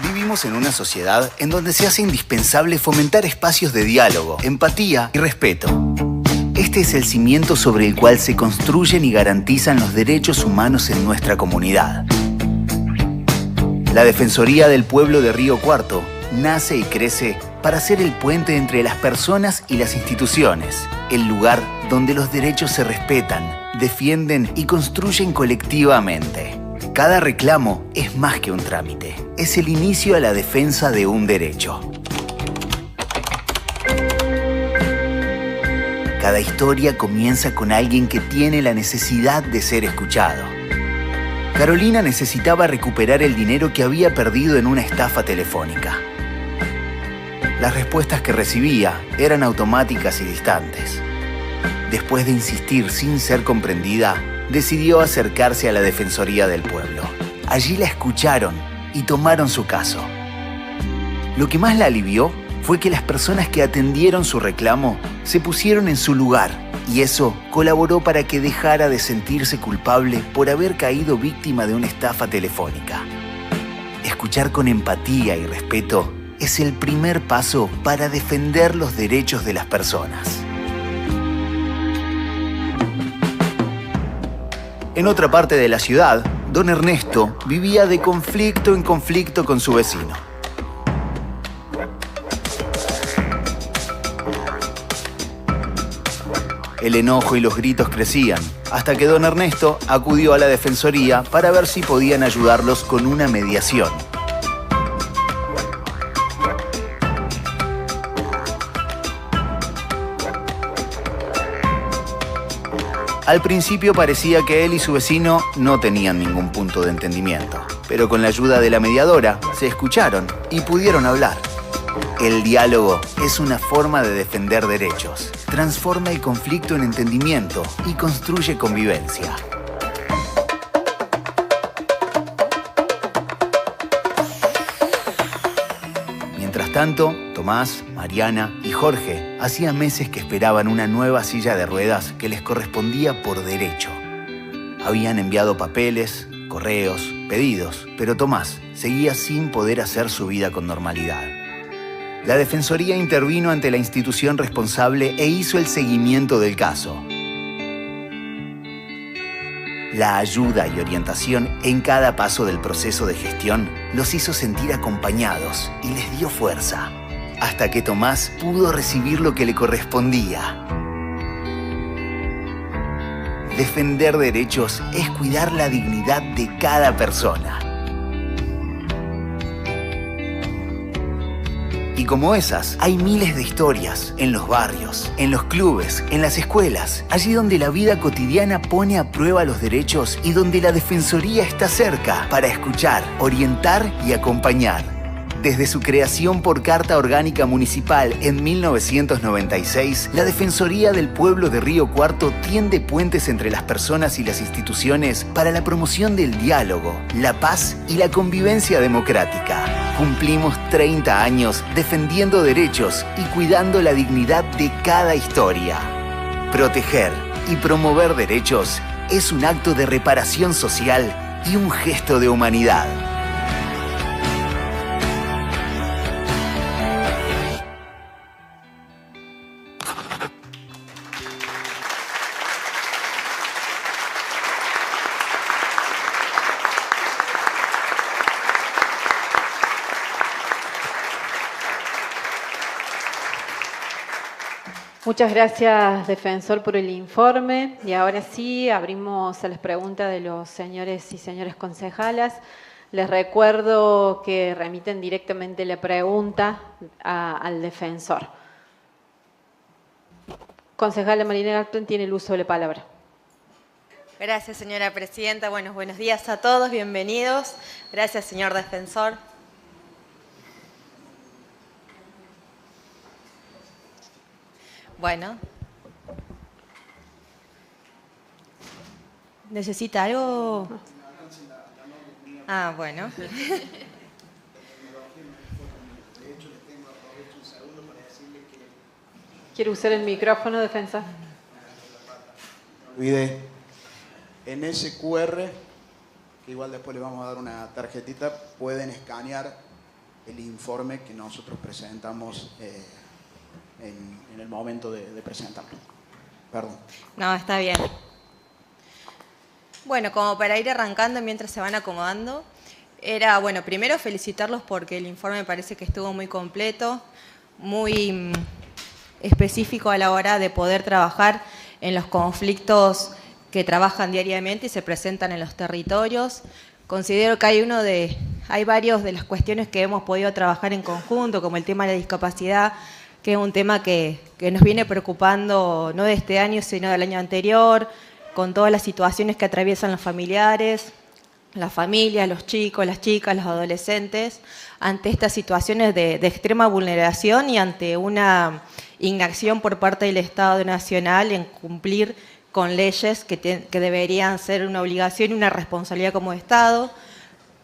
Vivimos en una sociedad en donde se hace indispensable fomentar espacios de diálogo, empatía y respeto. Este es el cimiento sobre el cual se construyen y garantizan los derechos humanos en nuestra comunidad. La Defensoría del Pueblo de Río Cuarto nace y crece para ser el puente entre las personas y las instituciones, el lugar donde los derechos se respetan, defienden y construyen colectivamente. Cada reclamo es más que un trámite, es el inicio a la defensa de un derecho. Cada historia comienza con alguien que tiene la necesidad de ser escuchado. Carolina necesitaba recuperar el dinero que había perdido en una estafa telefónica. Las respuestas que recibía eran automáticas y distantes. Después de insistir sin ser comprendida, decidió acercarse a la Defensoría del Pueblo. Allí la escucharon y tomaron su caso. Lo que más la alivió fue que las personas que atendieron su reclamo se pusieron en su lugar, y eso colaboró para que dejara de sentirse culpable por haber caído víctima de una estafa telefónica. Escuchar con empatía y respeto es el primer paso para defender los derechos de las personas. En otra parte de la ciudad, don Ernesto vivía de conflicto en conflicto con su vecino. El enojo y los gritos crecían, hasta que don Ernesto acudió a la Defensoría para ver si podían ayudarlos con una mediación. Al principio parecía que él y su vecino no tenían ningún punto de entendimiento, pero con la ayuda de la mediadora se escucharon y pudieron hablar. El diálogo es una forma de defender derechos, transforma el conflicto en entendimiento y construye convivencia. Mientras tanto, Tomás, Mariana y Jorge hacía meses que esperaban una nueva silla de ruedas que les correspondía por derecho. Habían enviado papeles, correos, pedidos, pero Tomás seguía sin poder hacer su vida con normalidad. La Defensoría intervino ante la institución responsable e hizo el seguimiento del caso. La ayuda y orientación en cada paso del proceso de gestión los hizo sentir acompañados y les dio fuerza, hasta que Tomás pudo recibir lo que le correspondía. Defender derechos es cuidar la dignidad de cada persona. Y como esas, hay miles de historias en los barrios, en los clubes, en las escuelas, allí donde la vida cotidiana pone a prueba los derechos y donde la Defensoría está cerca para escuchar, orientar y acompañar. Desde su creación por Carta Orgánica Municipal en 1996, la Defensoría del Pueblo de Río Cuarto tiende puentes entre las personas y las instituciones para la promoción del diálogo, la paz y la convivencia democrática. Cumplimos 30 años defendiendo derechos y cuidando la dignidad de cada historia. Proteger y promover derechos es un acto de reparación social y un gesto de humanidad. Muchas gracias, defensor, por el informe. Y ahora sí, abrimos a las preguntas de los señores y señoras concejalas. Les recuerdo que remiten directamente la pregunta al defensor. Concejala Marina Garton tiene el uso de la palabra. Gracias, señora presidenta. Buenos días a todos, bienvenidos. Gracias, señor defensor. Bueno. ¿Necesita algo? Ah, bueno. ¿Quiere usar el micrófono, defensor? Olvidé. En ese QR, que igual después le vamos a dar una tarjetita, pueden escanear el informe que nosotros presentamos en el momento de presentarlo. Perdón. No, está bien. Bueno, como para ir arrancando mientras se van acomodando, era, bueno, primero felicitarlos porque el informe me parece que estuvo muy completo, muy específico a la hora de poder trabajar en los conflictos que trabajan diariamente y se presentan en los territorios. Considero que hay varios de las cuestiones que hemos podido trabajar en conjunto, como el tema de la discapacidad, que es un tema que nos viene preocupando no de este año, sino del año anterior, con todas las situaciones que atraviesan los familiares, las familias, los chicos, las chicas, los adolescentes, ante estas situaciones de extrema vulneración y ante una inacción por parte del Estado Nacional en cumplir con leyes que deberían ser una obligación y una responsabilidad como Estado.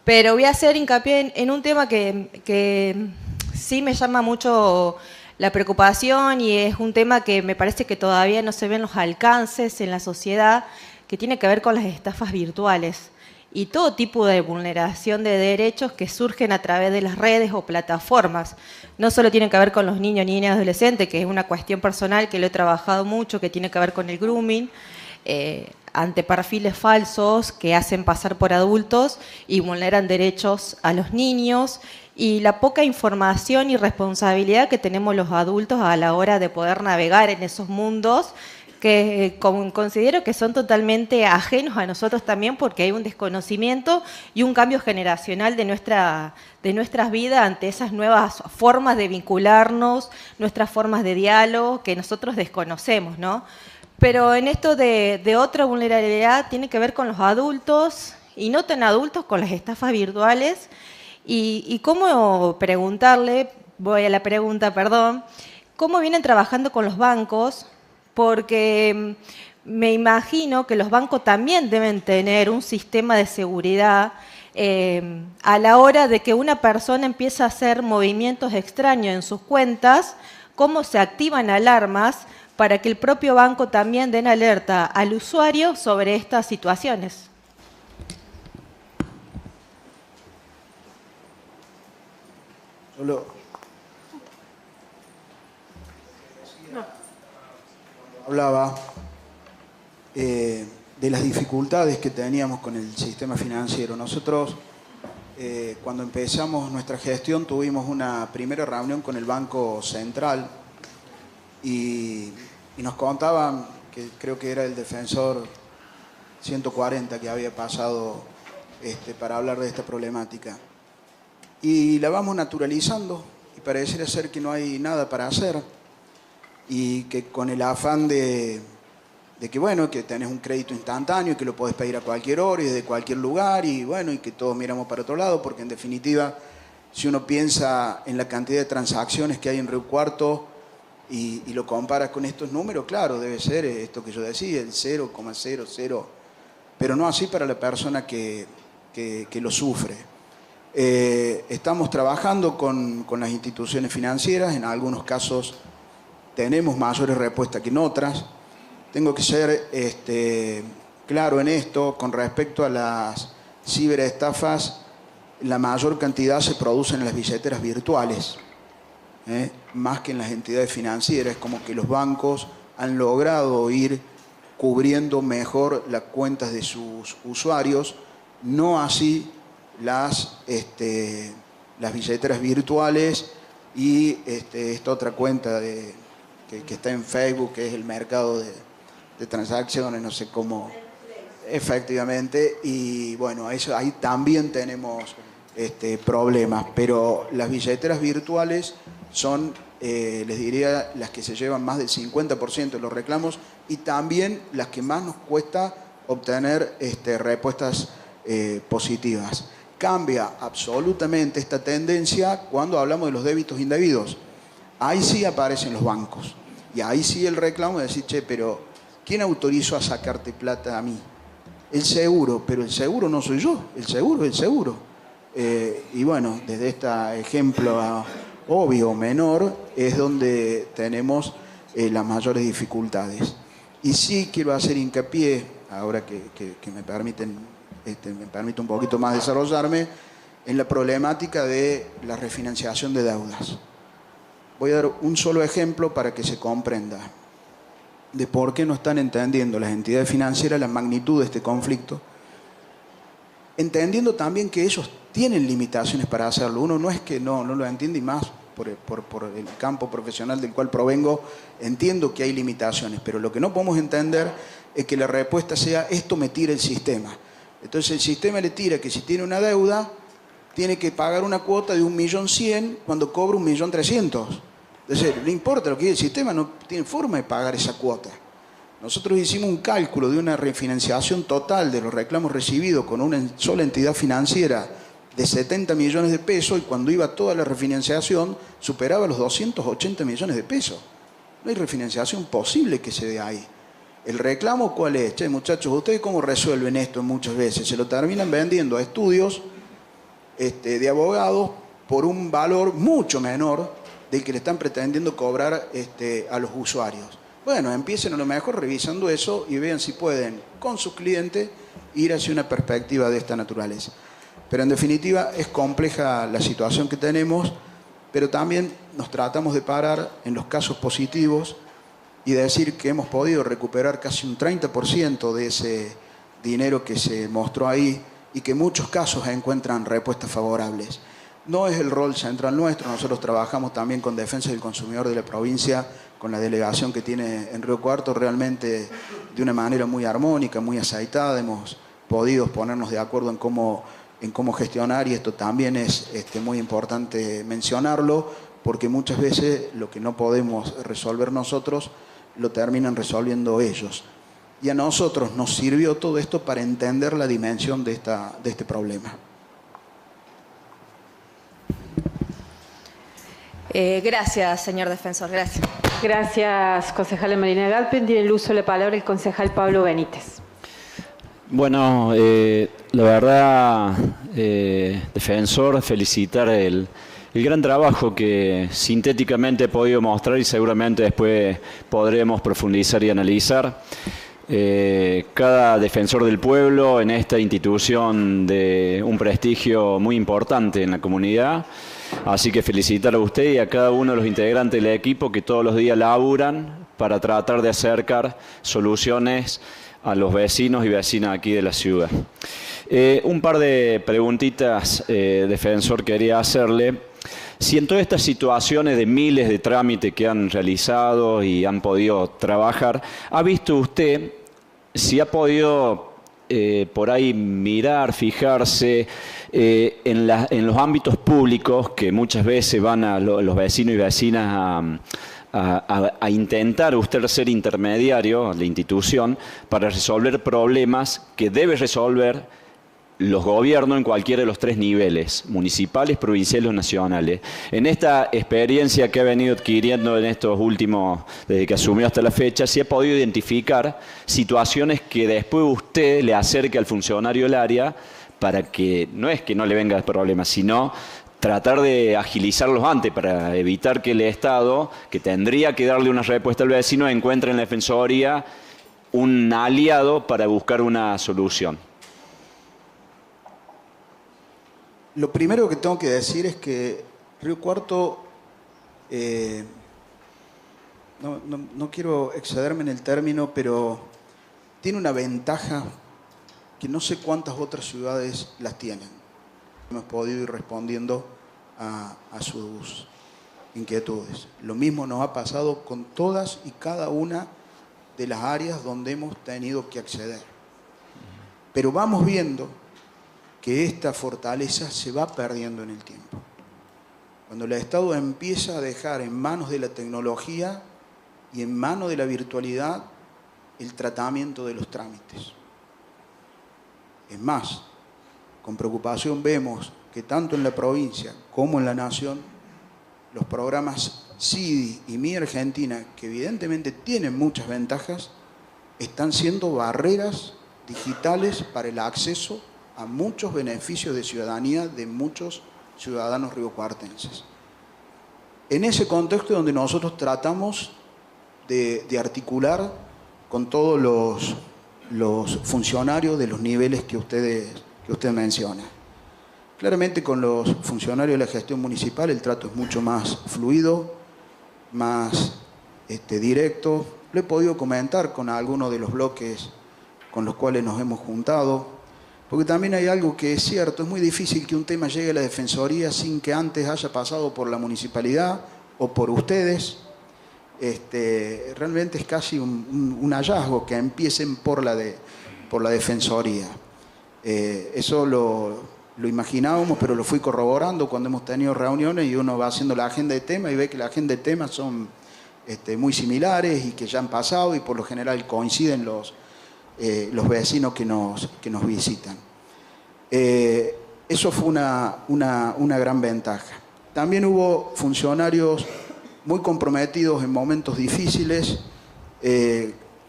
Pero voy a hacer hincapié en un tema que sí me llama mucho la preocupación y es un tema que me parece que todavía no se ven los alcances en la sociedad, que tiene que ver con las estafas virtuales y todo tipo de vulneración de derechos que surgen a través de las redes o plataformas. No solo tienen que ver con los niños, niñas y adolescentes, que es una cuestión personal que lo he trabajado mucho, que tiene que ver con el grooming, ante perfiles falsos que hacen pasar por adultos y vulneran derechos a los niños, y la poca información y responsabilidad que tenemos los adultos a la hora de poder navegar en esos mundos que considero que son totalmente ajenos a nosotros también, porque hay un desconocimiento y un cambio generacional de nuestras vidas ante esas nuevas formas de vincularnos, nuestras formas de diálogo que nosotros desconocemos, ¿no? Pero en esto de otra vulnerabilidad tiene que ver con los adultos y no tan adultos, con las estafas virtuales. Y cómo preguntarle, voy a la pregunta, perdón, ¿cómo vienen trabajando con los bancos? Porque me imagino que los bancos también deben tener un sistema de seguridad a la hora de que una persona empieza a hacer movimientos extraños en sus cuentas, cómo se activan alarmas para que el propio banco también den alerta al usuario sobre estas situaciones. Hablaba de las dificultades que teníamos con el sistema financiero. Nosotros, cuando empezamos nuestra gestión, tuvimos una primera reunión con el Banco Central y nos contaban, que creo que era el defensor 140 que había pasado para hablar de esta problemática. Y la vamos naturalizando y pareciera ser que no hay nada para hacer y que con el afán de que bueno, que tenés un crédito instantáneo y que lo podés pedir a cualquier hora y desde cualquier lugar y bueno, y que todos miramos para otro lado porque en definitiva Si uno piensa en la cantidad de transacciones que hay en Río Cuarto y lo compara con estos números, claro, debe ser esto que yo decía, el 0,00, pero no así para la persona que lo sufre. Estamos trabajando con las instituciones financieras, en algunos casos tenemos mayores respuestas que en otras. Tengo que ser claro en esto, con respecto a las ciberestafas, la mayor cantidad se produce en las billeteras virtuales, más que en las entidades financieras. Como que los bancos han logrado ir cubriendo mejor las cuentas de sus usuarios, no así las billeteras virtuales y esta otra cuenta que está en Facebook, que es el mercado de transacciones, no sé cómo, efectivamente, y bueno, eso, ahí también tenemos problemas, pero las billeteras virtuales son, les diría, las que se llevan más del 50% de los reclamos y también las que más nos cuesta obtener respuestas positivas. Cambia absolutamente esta tendencia cuando hablamos de los débitos indebidos. Ahí sí aparecen los bancos y ahí sí el reclamo es decir, che, pero ¿quién autorizó a sacarte plata a mí? El seguro, pero el seguro no soy yo, el seguro es el seguro. Y bueno, desde este ejemplo obvio o menor es donde tenemos las mayores dificultades. Y sí quiero hacer hincapié, ahora que me permiten, me permite un poquito más desarrollarme, en la problemática de la refinanciación de deudas. Voy a dar un solo ejemplo para que se comprenda de por qué no están entendiendo las entidades financieras la magnitud de este conflicto, entendiendo también que ellos tienen limitaciones para hacerlo. Uno no es que no lo entiende, y más por el campo profesional del cual provengo, entiendo que hay limitaciones, pero lo que no podemos entender es que la respuesta sea esto me tira el sistema. Entonces el sistema le tira que si tiene una deuda, tiene que pagar una cuota de 1.100.000 cuando cobra 1.300.000. Entonces, no importa lo que diga el sistema, no tiene forma de pagar esa cuota. Nosotros hicimos un cálculo de una refinanciación total de los reclamos recibidos con una sola entidad financiera de 70 millones de pesos y cuando iba toda la refinanciación superaba los 280 millones de pesos. No hay refinanciación posible que se dé ahí. ¿El reclamo cuál es? Che, muchachos, ¿ustedes cómo resuelven esto muchas veces? Se lo terminan vendiendo a estudios de abogados por un valor mucho menor del que le están pretendiendo cobrar a los usuarios. Bueno, empiecen a lo mejor revisando eso y vean si pueden, con sus clientes, ir hacia una perspectiva de esta naturaleza. Pero en definitiva es compleja la situación que tenemos, pero también nos tratamos de parar en los casos positivos y de decir que hemos podido recuperar casi un 30% de ese dinero que se mostró ahí y que en muchos casos encuentran respuestas favorables. No es el rol central nuestro, nosotros trabajamos también con Defensa del Consumidor de la provincia, con la delegación que tiene en Río Cuarto, realmente de una manera muy armónica, muy aceitada, hemos podido ponernos de acuerdo en cómo gestionar, y esto también es muy importante mencionarlo, porque muchas veces lo que no podemos resolver nosotros lo terminan resolviendo ellos. Y a nosotros nos sirvió todo esto para entender la dimensión de este problema. Gracias, señor defensor. Gracias. Gracias, concejala Marina Galpen. Tiene el uso de la palabra el concejal Pablo Benítez. Bueno, la verdad, defensor, felicitar el gran trabajo que sintéticamente he podido mostrar y seguramente después podremos profundizar y analizar. Cada defensor del pueblo en esta institución de un prestigio muy importante en la comunidad. Así que felicitar a usted y a cada uno de los integrantes del equipo que todos los días laburan para tratar de acercar soluciones a los vecinos y vecinas aquí de la ciudad. Un par de preguntitas, defensor, quería hacerle. Si en todas estas situaciones de miles de trámites que han realizado y han podido trabajar, ¿ha visto usted si ha podido por ahí mirar, fijarse en los ámbitos públicos que muchas veces van a los vecinos y vecinas a intentar usted ser intermediario, la institución, para resolver problemas que debe resolver los gobiernos en cualquiera de los 3 niveles, municipales, provinciales o nacionales. En esta experiencia que ha venido adquiriendo en estos últimos, desde que asumió hasta la fecha, se ha podido identificar situaciones que después usted le acerque al funcionario del área para que, no es que no le venga problemas, sino tratar de agilizarlos antes para evitar que el Estado, que tendría que darle una respuesta al vecino, encuentre en la Defensoría un aliado para buscar una solución. Lo primero que tengo que decir es que Río Cuarto, no quiero excederme en el término, pero tiene una ventaja que no sé cuántas otras ciudades las tienen. Hemos podido ir respondiendo a sus inquietudes. Lo mismo nos ha pasado con todas y cada una de las áreas donde hemos tenido que acceder. Pero vamos viendo que esta fortaleza se va perdiendo en el tiempo. Cuando el Estado empieza a dejar en manos de la tecnología y en manos de la virtualidad el tratamiento de los trámites. Es más, con preocupación vemos que tanto en la provincia como en la nación, los programas CIDI y Mi Argentina, que evidentemente tienen muchas ventajas, están siendo barreras digitales para el acceso a muchos beneficios de ciudadanía de muchos ciudadanos riocuartenses. En ese contexto donde nosotros tratamos de articular con todos los funcionarios de los niveles que usted menciona. Claramente con los funcionarios de la gestión municipal el trato es mucho más fluido, más directo. Lo he podido comentar con algunos de los bloques con los cuales nos hemos juntado. Porque también hay algo que es cierto, es muy difícil que un tema llegue a la Defensoría sin que antes haya pasado por la municipalidad o por ustedes. Realmente es casi un hallazgo que empiecen por la Defensoría. Eso lo imaginábamos, pero lo fui corroborando cuando hemos tenido reuniones y uno va haciendo la agenda de temas y ve que la agenda de temas son muy similares y que ya han pasado y por lo general coinciden los vecinos que nos visitan. Eso fue una gran ventaja. También hubo funcionarios muy comprometidos en momentos difíciles,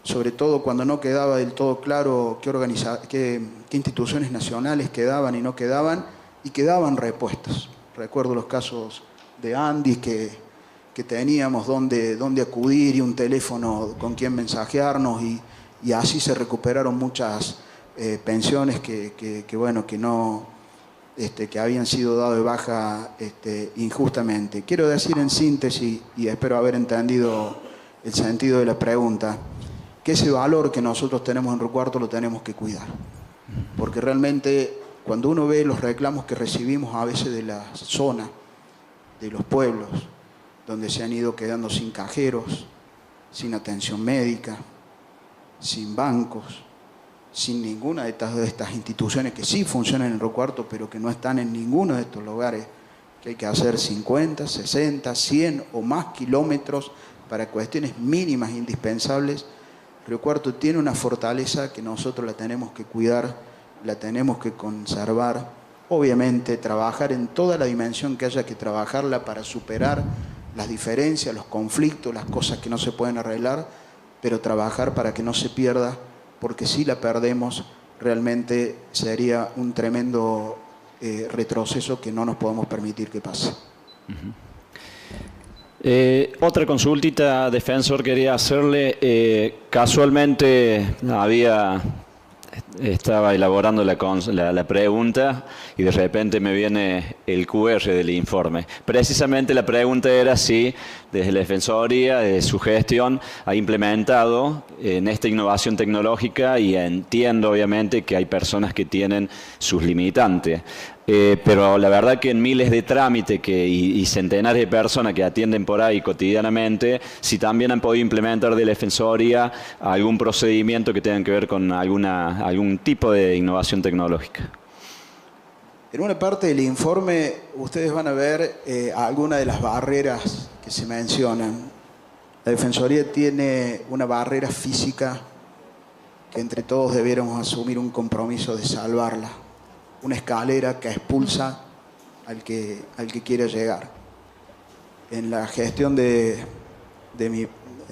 sobre todo cuando no quedaba del todo claro qué instituciones nacionales quedaban y no quedaban, y quedaban repuestas. Recuerdo los casos de Andy que teníamos dónde acudir y un teléfono con quien mensajearnos y así se recuperaron muchas pensiones que habían sido dadas de baja injustamente. Quiero decir en síntesis, y espero haber entendido el sentido de la pregunta, que ese valor que nosotros tenemos en Río Cuarto lo tenemos que cuidar. Porque realmente cuando uno ve los reclamos que recibimos a veces de la zona, de los pueblos, donde se han ido quedando sin cajeros, sin atención médica, sin bancos, sin ninguna de estas instituciones que sí funcionan en Río Cuarto, pero que no están en ninguno de estos lugares, que hay que hacer 50, 60, 100 o más kilómetros para cuestiones mínimas e indispensables. Río Cuarto tiene una fortaleza que nosotros la tenemos que cuidar, la tenemos que conservar, obviamente trabajar en toda la dimensión que haya que trabajarla para superar las diferencias, los conflictos, las cosas que no se pueden arreglar, pero trabajar para que no se pierda, porque si la perdemos realmente sería un tremendo retroceso que no nos podemos permitir que pase. Otra consultita, defensor, quería hacerle. Casualmente estaba elaborando la pregunta y de repente me viene el QR del informe. Precisamente la pregunta era si desde la Defensoría, de su gestión, ha implementado en esta innovación tecnológica, y entiendo obviamente que hay personas que tienen sus limitantes. Pero la verdad que en miles de trámites y centenares de personas que atienden por ahí cotidianamente, si también han podido implementar de la Defensoría algún procedimiento que tenga que ver con algún tipo de innovación tecnológica. En una parte del informe ustedes van a ver algunas de las barreras que se mencionan. La Defensoría tiene una barrera física que entre todos debiéramos asumir un compromiso de salvarla. una escalera que expulsa al que quiere llegar. En la gestión de mi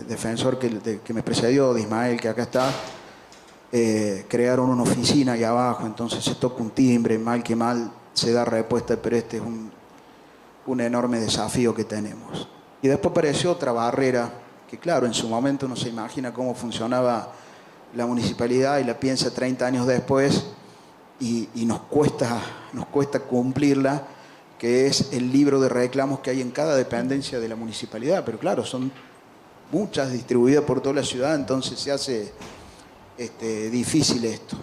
defensor que me precedió, de Ismael, que acá está, crearon una oficina ahí abajo, entonces se toca un timbre, mal que mal se da respuesta, pero este es un enorme desafío que tenemos. Y después apareció otra barrera, que claro, en su momento uno se imagina cómo funcionaba la municipalidad y la piensa 30 años después y nos cuesta cumplirla, que es el libro de reclamos que hay en cada dependencia de la municipalidad. Pero claro, son muchas distribuidas por toda la ciudad, entonces se hace difícil esto.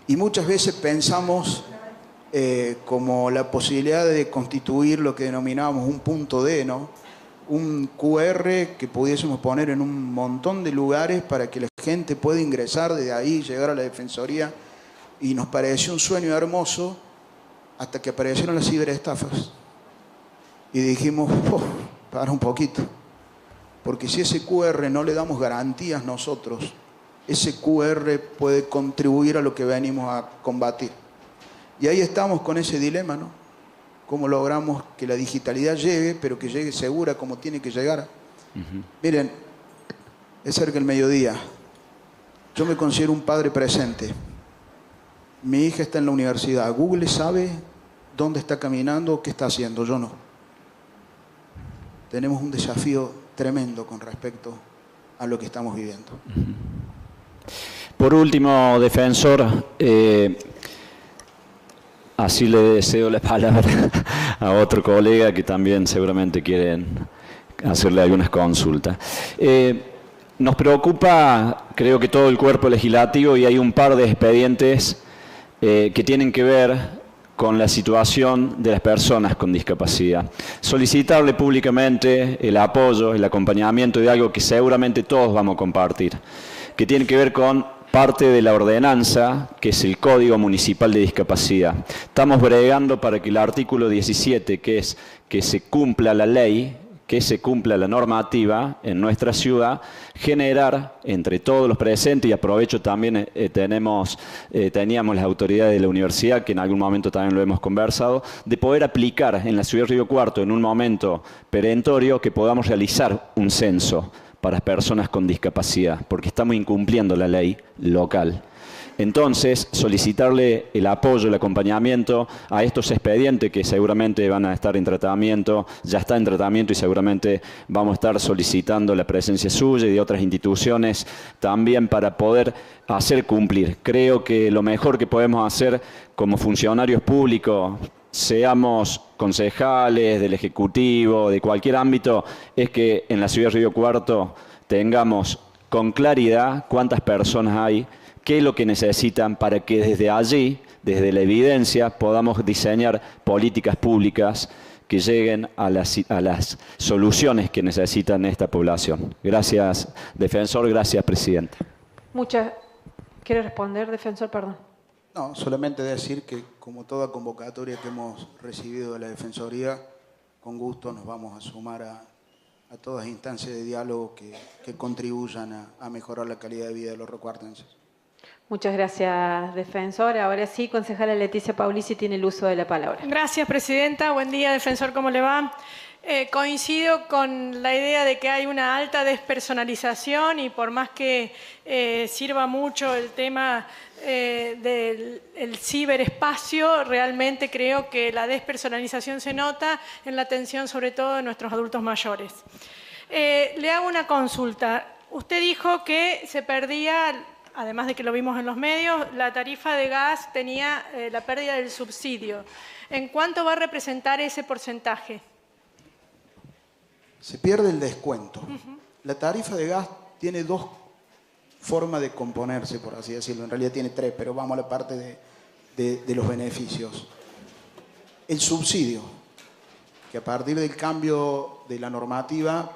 Y muchas veces pensamos como la posibilidad de constituir lo que denominamos un punto D, ¿no? Un QR que pudiésemos poner en un montón de lugares para que la gente pueda ingresar desde ahí, llegar a la Defensoría, y nos pareció un sueño hermoso hasta que aparecieron las ciberestafas. Y dijimos, para un poquito, porque si ese QR no le damos garantías nosotros, ese QR puede contribuir a lo que venimos a combatir. Y ahí estamos con ese dilema, ¿no? ¿Cómo logramos que la digitalidad llegue, pero que llegue segura como tiene que llegar? Miren, es cerca del mediodía. Yo me considero un padre presente. Mi hija está en la universidad. Google sabe dónde está caminando, qué está haciendo, yo no. Tenemos un desafío tremendo con respecto a lo que estamos viviendo. Por último, defensor, así le cedo la palabra a otro colega que también seguramente quieren hacerle algunas consultas. Nos preocupa, creo que todo el cuerpo legislativo, y hay un par de expedientes que tienen que ver con la situación de las personas con discapacidad. Solicitarle públicamente el apoyo, el acompañamiento de algo que seguramente todos vamos a compartir, que tiene que ver con parte de la ordenanza, que es el Código Municipal de Discapacidad. Estamos bregando para que el artículo 17, que es que se cumpla la ley, que se cumpla la normativa en nuestra ciudad, generar entre todos los presentes, y aprovecho también, teníamos las autoridades de la universidad, que en algún momento también lo hemos conversado, de poder aplicar en la ciudad de Río Cuarto, en un momento perentorio, que podamos realizar un censo para personas con discapacidad, porque estamos incumpliendo la ley local. Entonces, solicitarle el apoyo, el acompañamiento a estos expedientes que seguramente van a estar en tratamiento, ya está en tratamiento, y seguramente vamos a estar solicitando la presencia suya y de otras instituciones también para poder hacer cumplir. Creo que lo mejor que podemos hacer como funcionarios públicos, seamos concejales, del Ejecutivo, de cualquier ámbito, es que en la ciudad de Río Cuarto tengamos con claridad cuántas personas hay, qué es lo que necesitan, para que desde allí, desde la evidencia, podamos diseñar políticas públicas que lleguen a las soluciones que necesitan esta población. Gracias, defensor. Gracias, presidente. ¿Quiere responder, defensor? Perdón. No, solamente decir que como toda convocatoria que hemos recibido de la Defensoría, con gusto nos vamos a sumar a todas las instancias de diálogo que contribuyan a mejorar la calidad de vida de los riocuartenses. Muchas gracias, defensor. Ahora sí, concejala Leticia Paulisi tiene el uso de la palabra. Gracias, presidenta. Buen día, defensor. ¿Cómo le va? Coincido con la idea de que hay una alta despersonalización, y por más que sirva mucho el tema del ciberespacio, realmente creo que la despersonalización se nota en la atención, sobre todo de nuestros adultos mayores. Le hago una consulta. Usted dijo que se perdía, además de que lo vimos en los medios, la tarifa de gas tenía la pérdida del subsidio. ¿En cuánto va a representar ese porcentaje? Se pierde el descuento. La tarifa de gas tiene dos formas de componerse, por así decirlo. En realidad tiene tres, pero vamos a la parte de los beneficios. El subsidio, que a partir del cambio de la normativa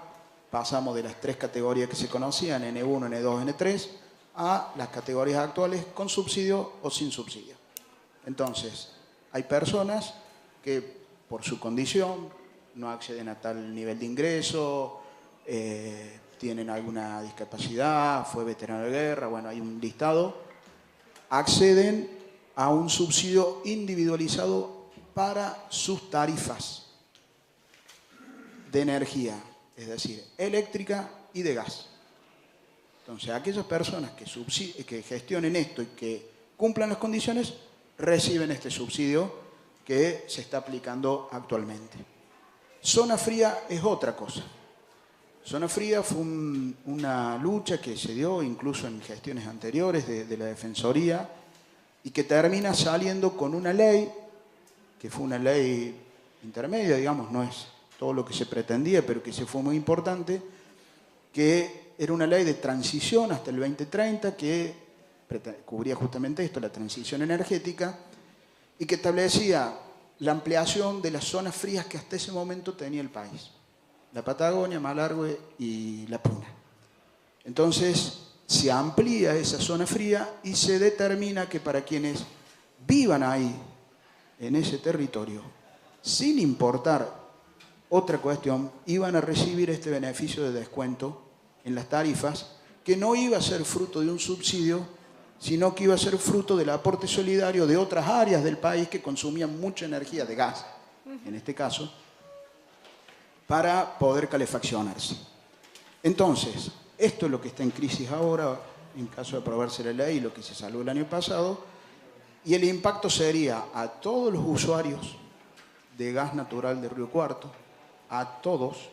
pasamos de las tres categorías que se conocían, N1, N2, N3, a las categorías actuales con subsidio o sin subsidio. Entonces, hay personas que por su condición no acceden a tal nivel de ingreso, tienen alguna discapacidad, fue veterano de guerra, bueno, hay un listado, acceden a un subsidio individualizado para sus tarifas de energía, es decir, eléctrica y de gas. Entonces, aquellas personas que gestionen esto y que cumplan las condiciones, reciben este subsidio que se está aplicando actualmente. Zona fría es otra cosa. Zona fría fue una lucha que se dio incluso en gestiones anteriores de la Defensoría y que termina saliendo con una ley, que fue una ley intermedia, digamos, no es todo lo que se pretendía, pero que sí fue muy importante, que era una ley de transición hasta el 2030 que cubría justamente esto, la transición energética, y que establecía la ampliación de las zonas frías que hasta ese momento tenía el país. La Patagonia, Malargüe y La Puna. Entonces, se amplía esa zona fría y se determina que para quienes vivan ahí, en ese territorio, sin importar otra cuestión, iban a recibir este beneficio de descuento en las tarifas, que no iba a ser fruto de un subsidio, sino que iba a ser fruto del aporte solidario de otras áreas del país que consumían mucha energía de gas, en este caso, para poder calefaccionarse. Entonces, esto es lo que está en crisis ahora, en caso de aprobarse la ley, lo que se salvó el año pasado, y el impacto sería a todos los usuarios de gas natural de Río Cuarto, a todos.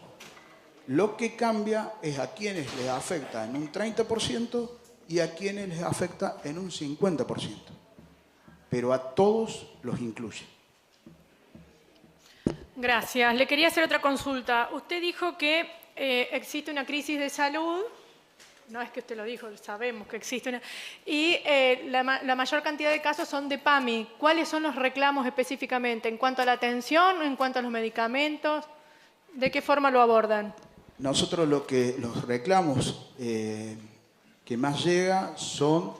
Lo que cambia es a quienes les afecta en un 30% y a quienes les afecta en un 50%. Pero a todos los incluye. Gracias. Le quería hacer otra consulta. Usted dijo que existe una crisis de salud. No es que usted lo dijo, sabemos que existe una... Y la mayor cantidad de casos son de PAMI. ¿Cuáles son los reclamos específicamente? ¿En cuanto a la atención, en cuanto a los medicamentos? ¿De qué forma lo abordan? Nosotros los reclamos que más llega son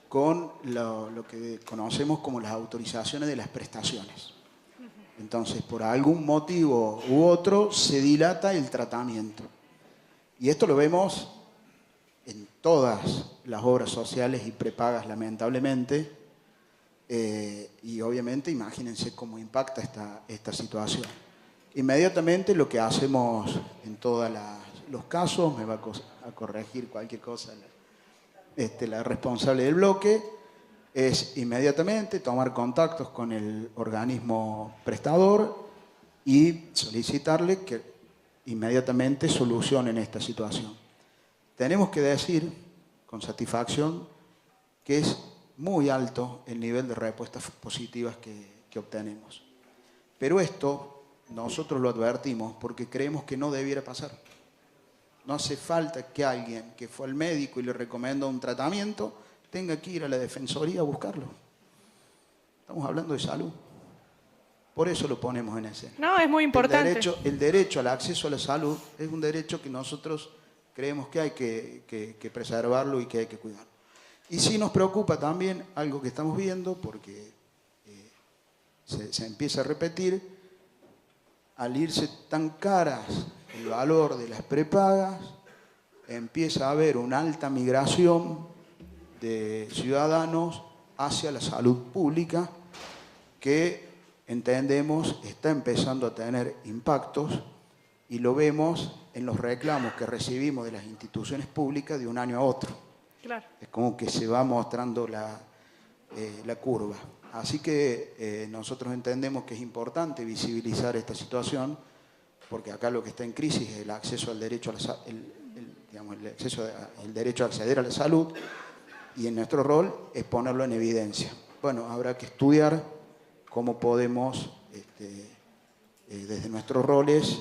con lo que conocemos como las autorizaciones de las prestaciones. Entonces, por algún motivo u otro, se dilata el tratamiento. Y esto lo vemos en todas las obras sociales y prepagas, lamentablemente. Y obviamente, imagínense cómo impacta esta situación. Inmediatamente lo que hacemos en todos los casos, me va a corregir cualquier cosa la responsable del bloque, es inmediatamente tomar contactos con el organismo prestador y solicitarle que inmediatamente solucionen esta situación. Tenemos que decir con satisfacción que es muy alto el nivel de respuestas positivas que obtenemos. Pero esto nosotros lo advertimos porque creemos que no debiera pasar. No hace falta que alguien que fue al médico y le recomendó un tratamiento tenga que ir a la Defensoría a buscarlo. Estamos hablando de salud. Por eso lo ponemos en escena. No, es muy importante. El derecho al acceso a la salud es un derecho que nosotros creemos que hay que preservarlo y que hay que cuidarlo. Y sí nos preocupa también algo que estamos viendo, porque se empieza a repetir, al irse tan caras el valor de las prepagas, empieza a haber una alta migración de ciudadanos hacia la salud pública que entendemos está empezando a tener impactos y lo vemos en los reclamos que recibimos de las instituciones públicas de un año a otro. Claro. Es como que se va mostrando la curva. Así que nosotros entendemos que es importante visibilizar esta situación, porque acá lo que está en crisis es el acceso al derecho a el derecho a acceder a la salud, y en nuestro rol es ponerlo en evidencia. Bueno, habrá que estudiar cómo podemos, desde nuestros roles,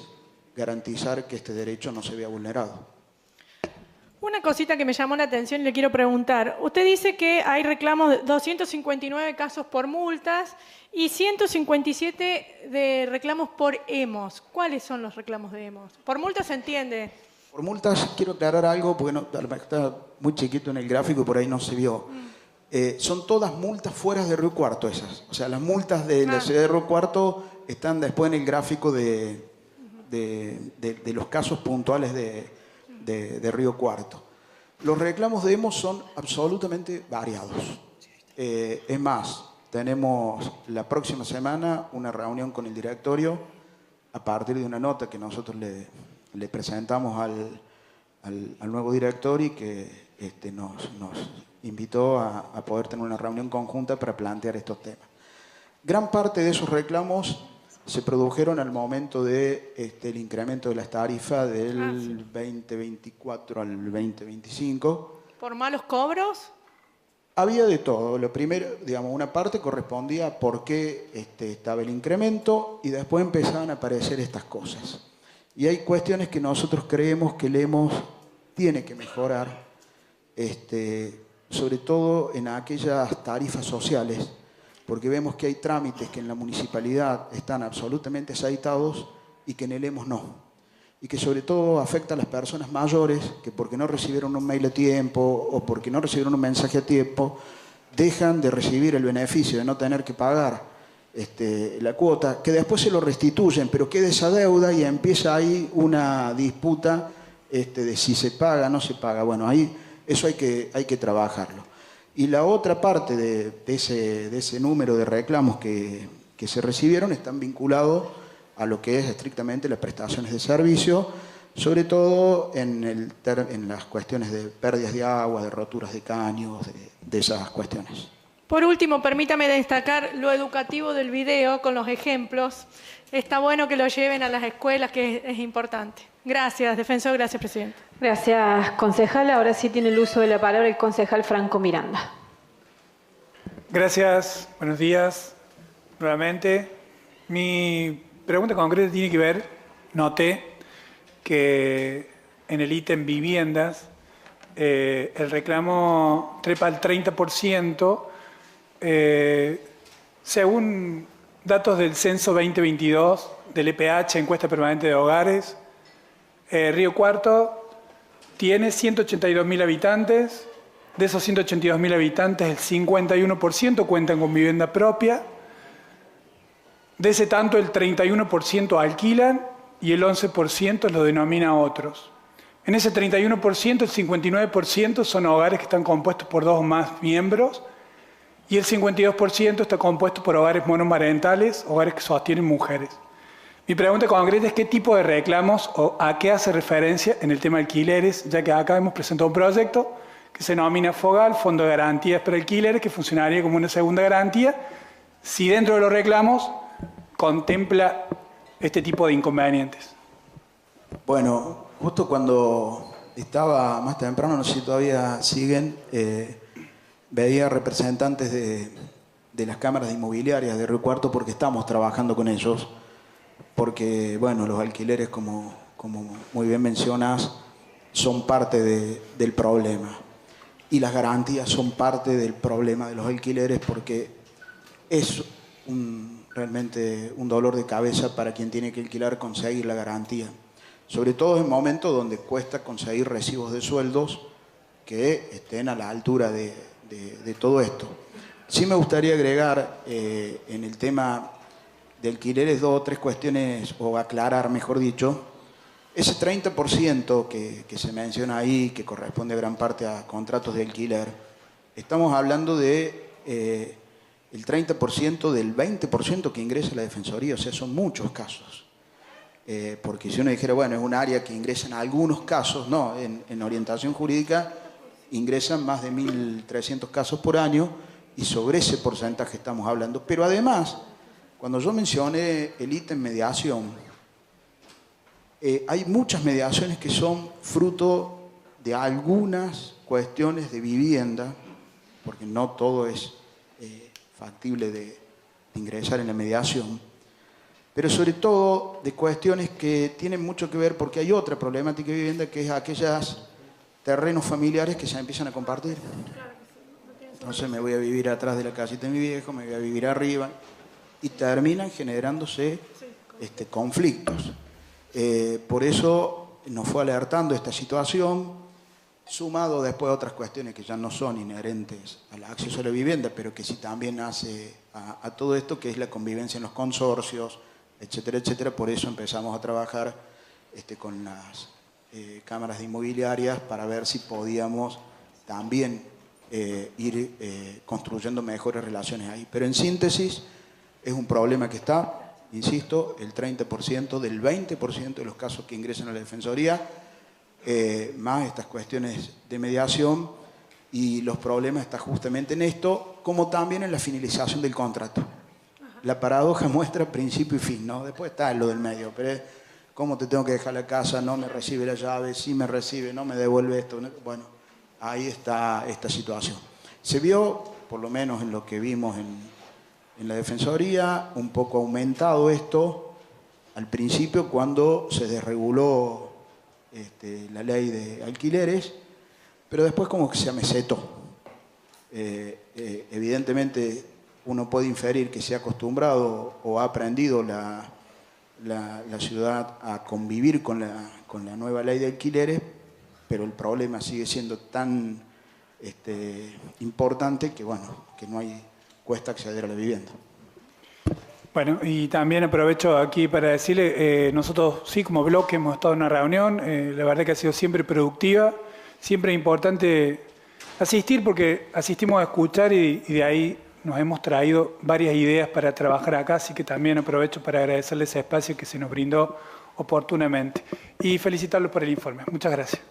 garantizar que este derecho no se vea vulnerado. Una cosita que me llamó la atención y le quiero preguntar. Usted dice que hay reclamos de 259 casos por multas y 157 de reclamos por EMOS. ¿Cuáles son los reclamos de EMOS? Por multas se entiende. Por multas quiero aclarar algo, porque está muy chiquito en el gráfico y por ahí no se vio. Son todas multas fuera de Río Cuarto esas. O sea, las multas de la ciudad de Río Cuarto están después en el gráfico de los casos puntuales de Río Cuarto. Los reclamos de EMOS son absolutamente variados. Es más, tenemos la próxima semana una reunión con el directorio a partir de una nota que nosotros le presentamos al nuevo director y que nos invitó a poder tener una reunión conjunta para plantear estos temas. Gran parte de esos reclamos se produjeron al momento del incremento de las tarifas del 2024 al 2025. ¿Por malos cobros? Había de todo. Lo primero, digamos, una parte correspondía a por qué estaba el incremento y después empezaban a aparecer estas cosas. Y hay cuestiones que nosotros creemos que tiene que mejorar, sobre todo en aquellas tarifas sociales, porque vemos que hay trámites que en la municipalidad están absolutamente aceitados y que en el EMOS no. Y que sobre todo afecta a las personas mayores que porque no recibieron un mail a tiempo o porque no recibieron un mensaje a tiempo, dejan de recibir el beneficio de no tener que pagar la cuota, que después se lo restituyen, pero queda esa deuda y empieza ahí una disputa de si se paga o no se paga. Bueno, ahí eso hay que trabajarlo. Y la otra parte de ese número de reclamos que se recibieron están vinculados a lo que es estrictamente las prestaciones de servicio, sobre todo en las cuestiones de pérdidas de agua, de roturas de caños, de esas cuestiones. Por último, permítame destacar lo educativo del video con los ejemplos. Está bueno que lo lleven a las escuelas, que es importante. Gracias, defensor. Gracias, presidente. Gracias, concejal. Ahora sí tiene el uso de la palabra el concejal Franco Miranda. Gracias. Buenos días. Nuevamente. Mi pregunta concreta tiene que ver, noté que en el ítem viviendas el reclamo trepa al 30%, según datos del censo 2022 del EPH, encuesta permanente de hogares. Río Cuarto tiene 182.000 habitantes. De esos 182.000 habitantes, el 51% cuentan con vivienda propia. De ese tanto, el 31% alquilan y el 11% lo denomina otros. En ese 31%, el 59% son hogares que están compuestos por 2 o más miembros y el 52% está compuesto por hogares monomarentales, hogares que sostienen mujeres. Mi pregunta concreta es qué tipo de reclamos o a qué hace referencia en el tema de alquileres, ya que acá hemos presentado un proyecto que se denomina FOGAL, Fondo de Garantías para Alquileres, que funcionaría como una segunda garantía, si dentro de los reclamos contempla este tipo de inconvenientes. Bueno, justo cuando estaba más temprano, no sé si todavía siguen, veía representantes de las cámaras inmobiliarias de Río Cuarto porque estamos trabajando con ellos, porque bueno, los alquileres, como muy bien mencionas, son parte del problema. Y las garantías son parte del problema de los alquileres porque es realmente un dolor de cabeza para quien tiene que alquilar conseguir la garantía. Sobre todo en momentos donde cuesta conseguir recibos de sueldos que estén a la altura de todo esto. Sí me gustaría agregar en el tema de alquileres 2 o 3 cuestiones, o aclarar, mejor dicho. Ese 30% que se menciona ahí, que corresponde a gran parte a contratos de alquiler, estamos hablando de el 30% del 20% que ingresa a la Defensoría, o sea, son muchos casos. Porque si uno dijera, bueno, es un área que ingresa en algunos casos, no, en orientación jurídica ingresan más de 1.300 casos por año y sobre ese porcentaje estamos hablando. Pero además, cuando yo mencioné el ítem mediación, hay muchas mediaciones que son fruto de algunas cuestiones de vivienda, porque no todo es factible de ingresar en la mediación, pero sobre todo de cuestiones que tienen mucho que ver, porque hay otra problemática de vivienda que es aquellos terrenos familiares que se empiezan a compartir. Entonces me voy a vivir atrás de la casita de mi viejo, me voy a vivir arriba, y terminan generándose conflictos. Por eso nos fue alertando esta situación, sumado después a otras cuestiones que ya no son inherentes al acceso a la vivienda, pero que sí también hace a todo esto, que es la convivencia en los consorcios, etcétera, etcétera. Por eso empezamos a trabajar con las cámaras de inmobiliarias para ver si podíamos también ir construyendo mejores relaciones ahí. Pero en síntesis, es un problema que está, insisto, el 30% del 20% de los casos que ingresan a la Defensoría, más estas cuestiones de mediación, y los problemas están justamente en esto, como también en la finalización del contrato. La paradoja muestra principio y fin, ¿no? Después está lo del medio, pero es cómo te tengo que dejar la casa, no me recibe la llave, sí me recibe, no me devuelve esto. Bueno, ahí está esta situación. Se vio, por lo menos en lo que vimos en la Defensoría, un poco aumentado esto al principio cuando se desreguló la ley de alquileres, pero después como que se amesetó. Evidentemente uno puede inferir que se ha acostumbrado o ha aprendido la ciudad a convivir con la nueva ley de alquileres, pero el problema sigue siendo tan importante que, bueno, que cuesta acceder a la vivienda. Bueno, y también aprovecho aquí para decirle, nosotros sí como bloque hemos estado en una reunión, la verdad que ha sido siempre productiva, siempre es importante asistir porque asistimos a escuchar y de ahí nos hemos traído varias ideas para trabajar acá, así que también aprovecho para agradecerle ese espacio que se nos brindó oportunamente y felicitarlos por el informe. Muchas gracias.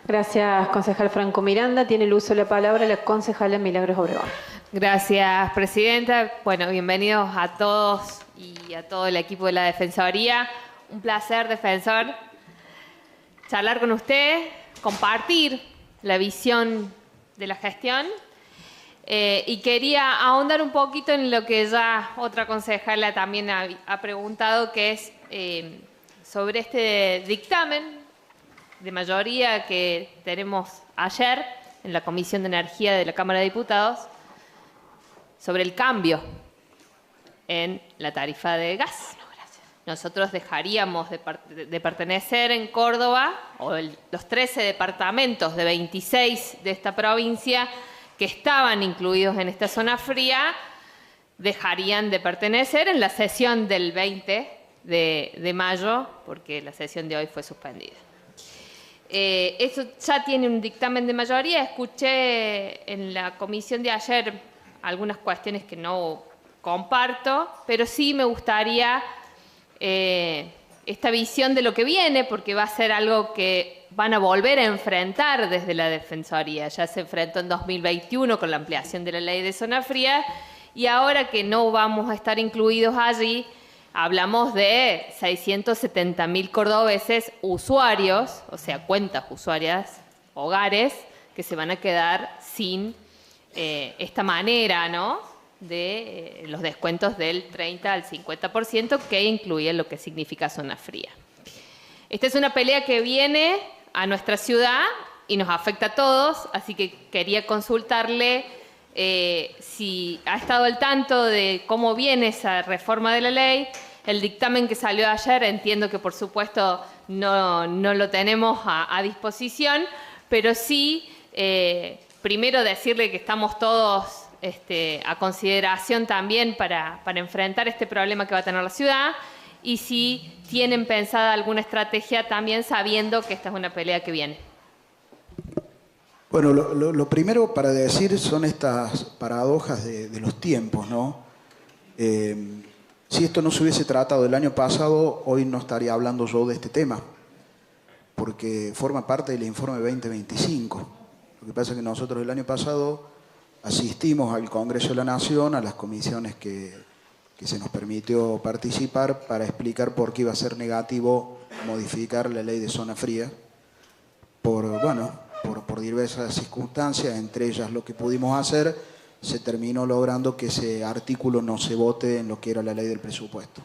Gracias, concejal Franco Miranda. Tiene el uso de la palabra la concejala Milagros Obregón. Gracias, presidenta. Bueno, bienvenidos a todos y a todo el equipo de la Defensoría. Un placer, defensor, charlar con usted, compartir la visión de la gestión. Y quería ahondar un poquito en lo que ya otra concejala también ha preguntado, que es sobre este dictamen de mayoría que tenemos ayer en la Comisión de Energía de la Cámara de Diputados sobre el cambio en la tarifa de gas. Nosotros dejaríamos de pertenecer en Córdoba, o los 13 departamentos de 26 de esta provincia que estaban incluidos en esta zona fría, dejarían de pertenecer en la sesión del 20 de mayo, porque la sesión de hoy fue suspendida. Eso ya tiene un dictamen de mayoría. Escuché en la comisión de ayer algunas cuestiones que no comparto, pero sí me gustaría esta visión de lo que viene, porque va a ser algo que van a volver a enfrentar desde la Defensoría. Ya se enfrentó en 2021 con la ampliación de la ley de zona fría, y ahora que no vamos a estar incluidos allí, hablamos de 670.000 cordobeses usuarios, o sea, cuentas usuarias, hogares, que se van a quedar sin esta manera, ¿no?, de los descuentos del 30 al 50% que incluye lo que significa zona fría. Esta es una pelea que viene a nuestra ciudad y nos afecta a todos, así que quería consultarle si ha estado al tanto de cómo viene esa reforma de la ley. El dictamen que salió ayer, entiendo que por supuesto no lo tenemos a disposición, pero sí, primero decirle que estamos todos a consideración también para enfrentar este problema que va a tener la ciudad, y si tienen pensada alguna estrategia también sabiendo que esta es una pelea que viene. Bueno, lo primero para decir son estas paradojas de los tiempos, ¿no? Si esto no se hubiese tratado el año pasado, hoy no estaría hablando yo de este tema, porque forma parte del informe 2025. Lo que pasa es que nosotros el año pasado asistimos al Congreso de la Nación, a las comisiones que se nos permitió participar para explicar por qué iba a ser negativo modificar la ley de zona fría, por diversas circunstancias, entre ellas lo que pudimos hacer, se terminó logrando que ese artículo no se vote en lo que era la ley del presupuesto.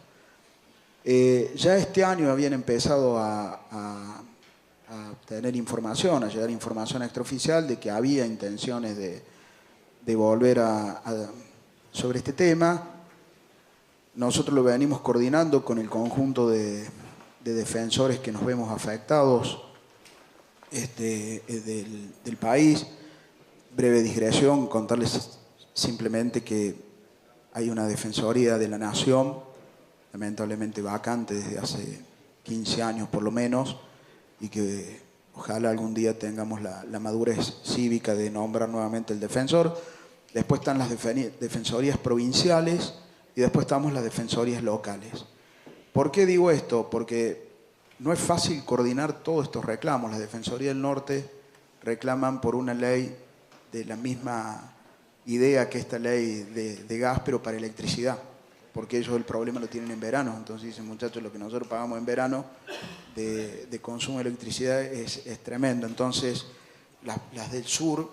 Ya este año habían empezado a tener información, a llegar información extraoficial de que había intenciones de volver sobre este tema. Nosotros lo venimos coordinando con el conjunto de defensores que nos vemos afectados del país. Breve digresión, contarles simplemente que hay una Defensoría de la Nación, lamentablemente vacante desde hace 15 años por lo menos, y que ojalá algún día tengamos la madurez cívica de nombrar nuevamente el defensor. Después están las defensorías provinciales y después estamos las defensorías locales. ¿Por qué digo esto? Porque no es fácil coordinar todos estos reclamos. Las defensorías del norte reclaman por una ley de la misma idea que esta ley de gas, pero para electricidad, porque ellos el problema lo tienen en verano. Entonces dicen, muchachos, lo que nosotros pagamos en verano de consumo de electricidad es tremendo. Entonces, las del sur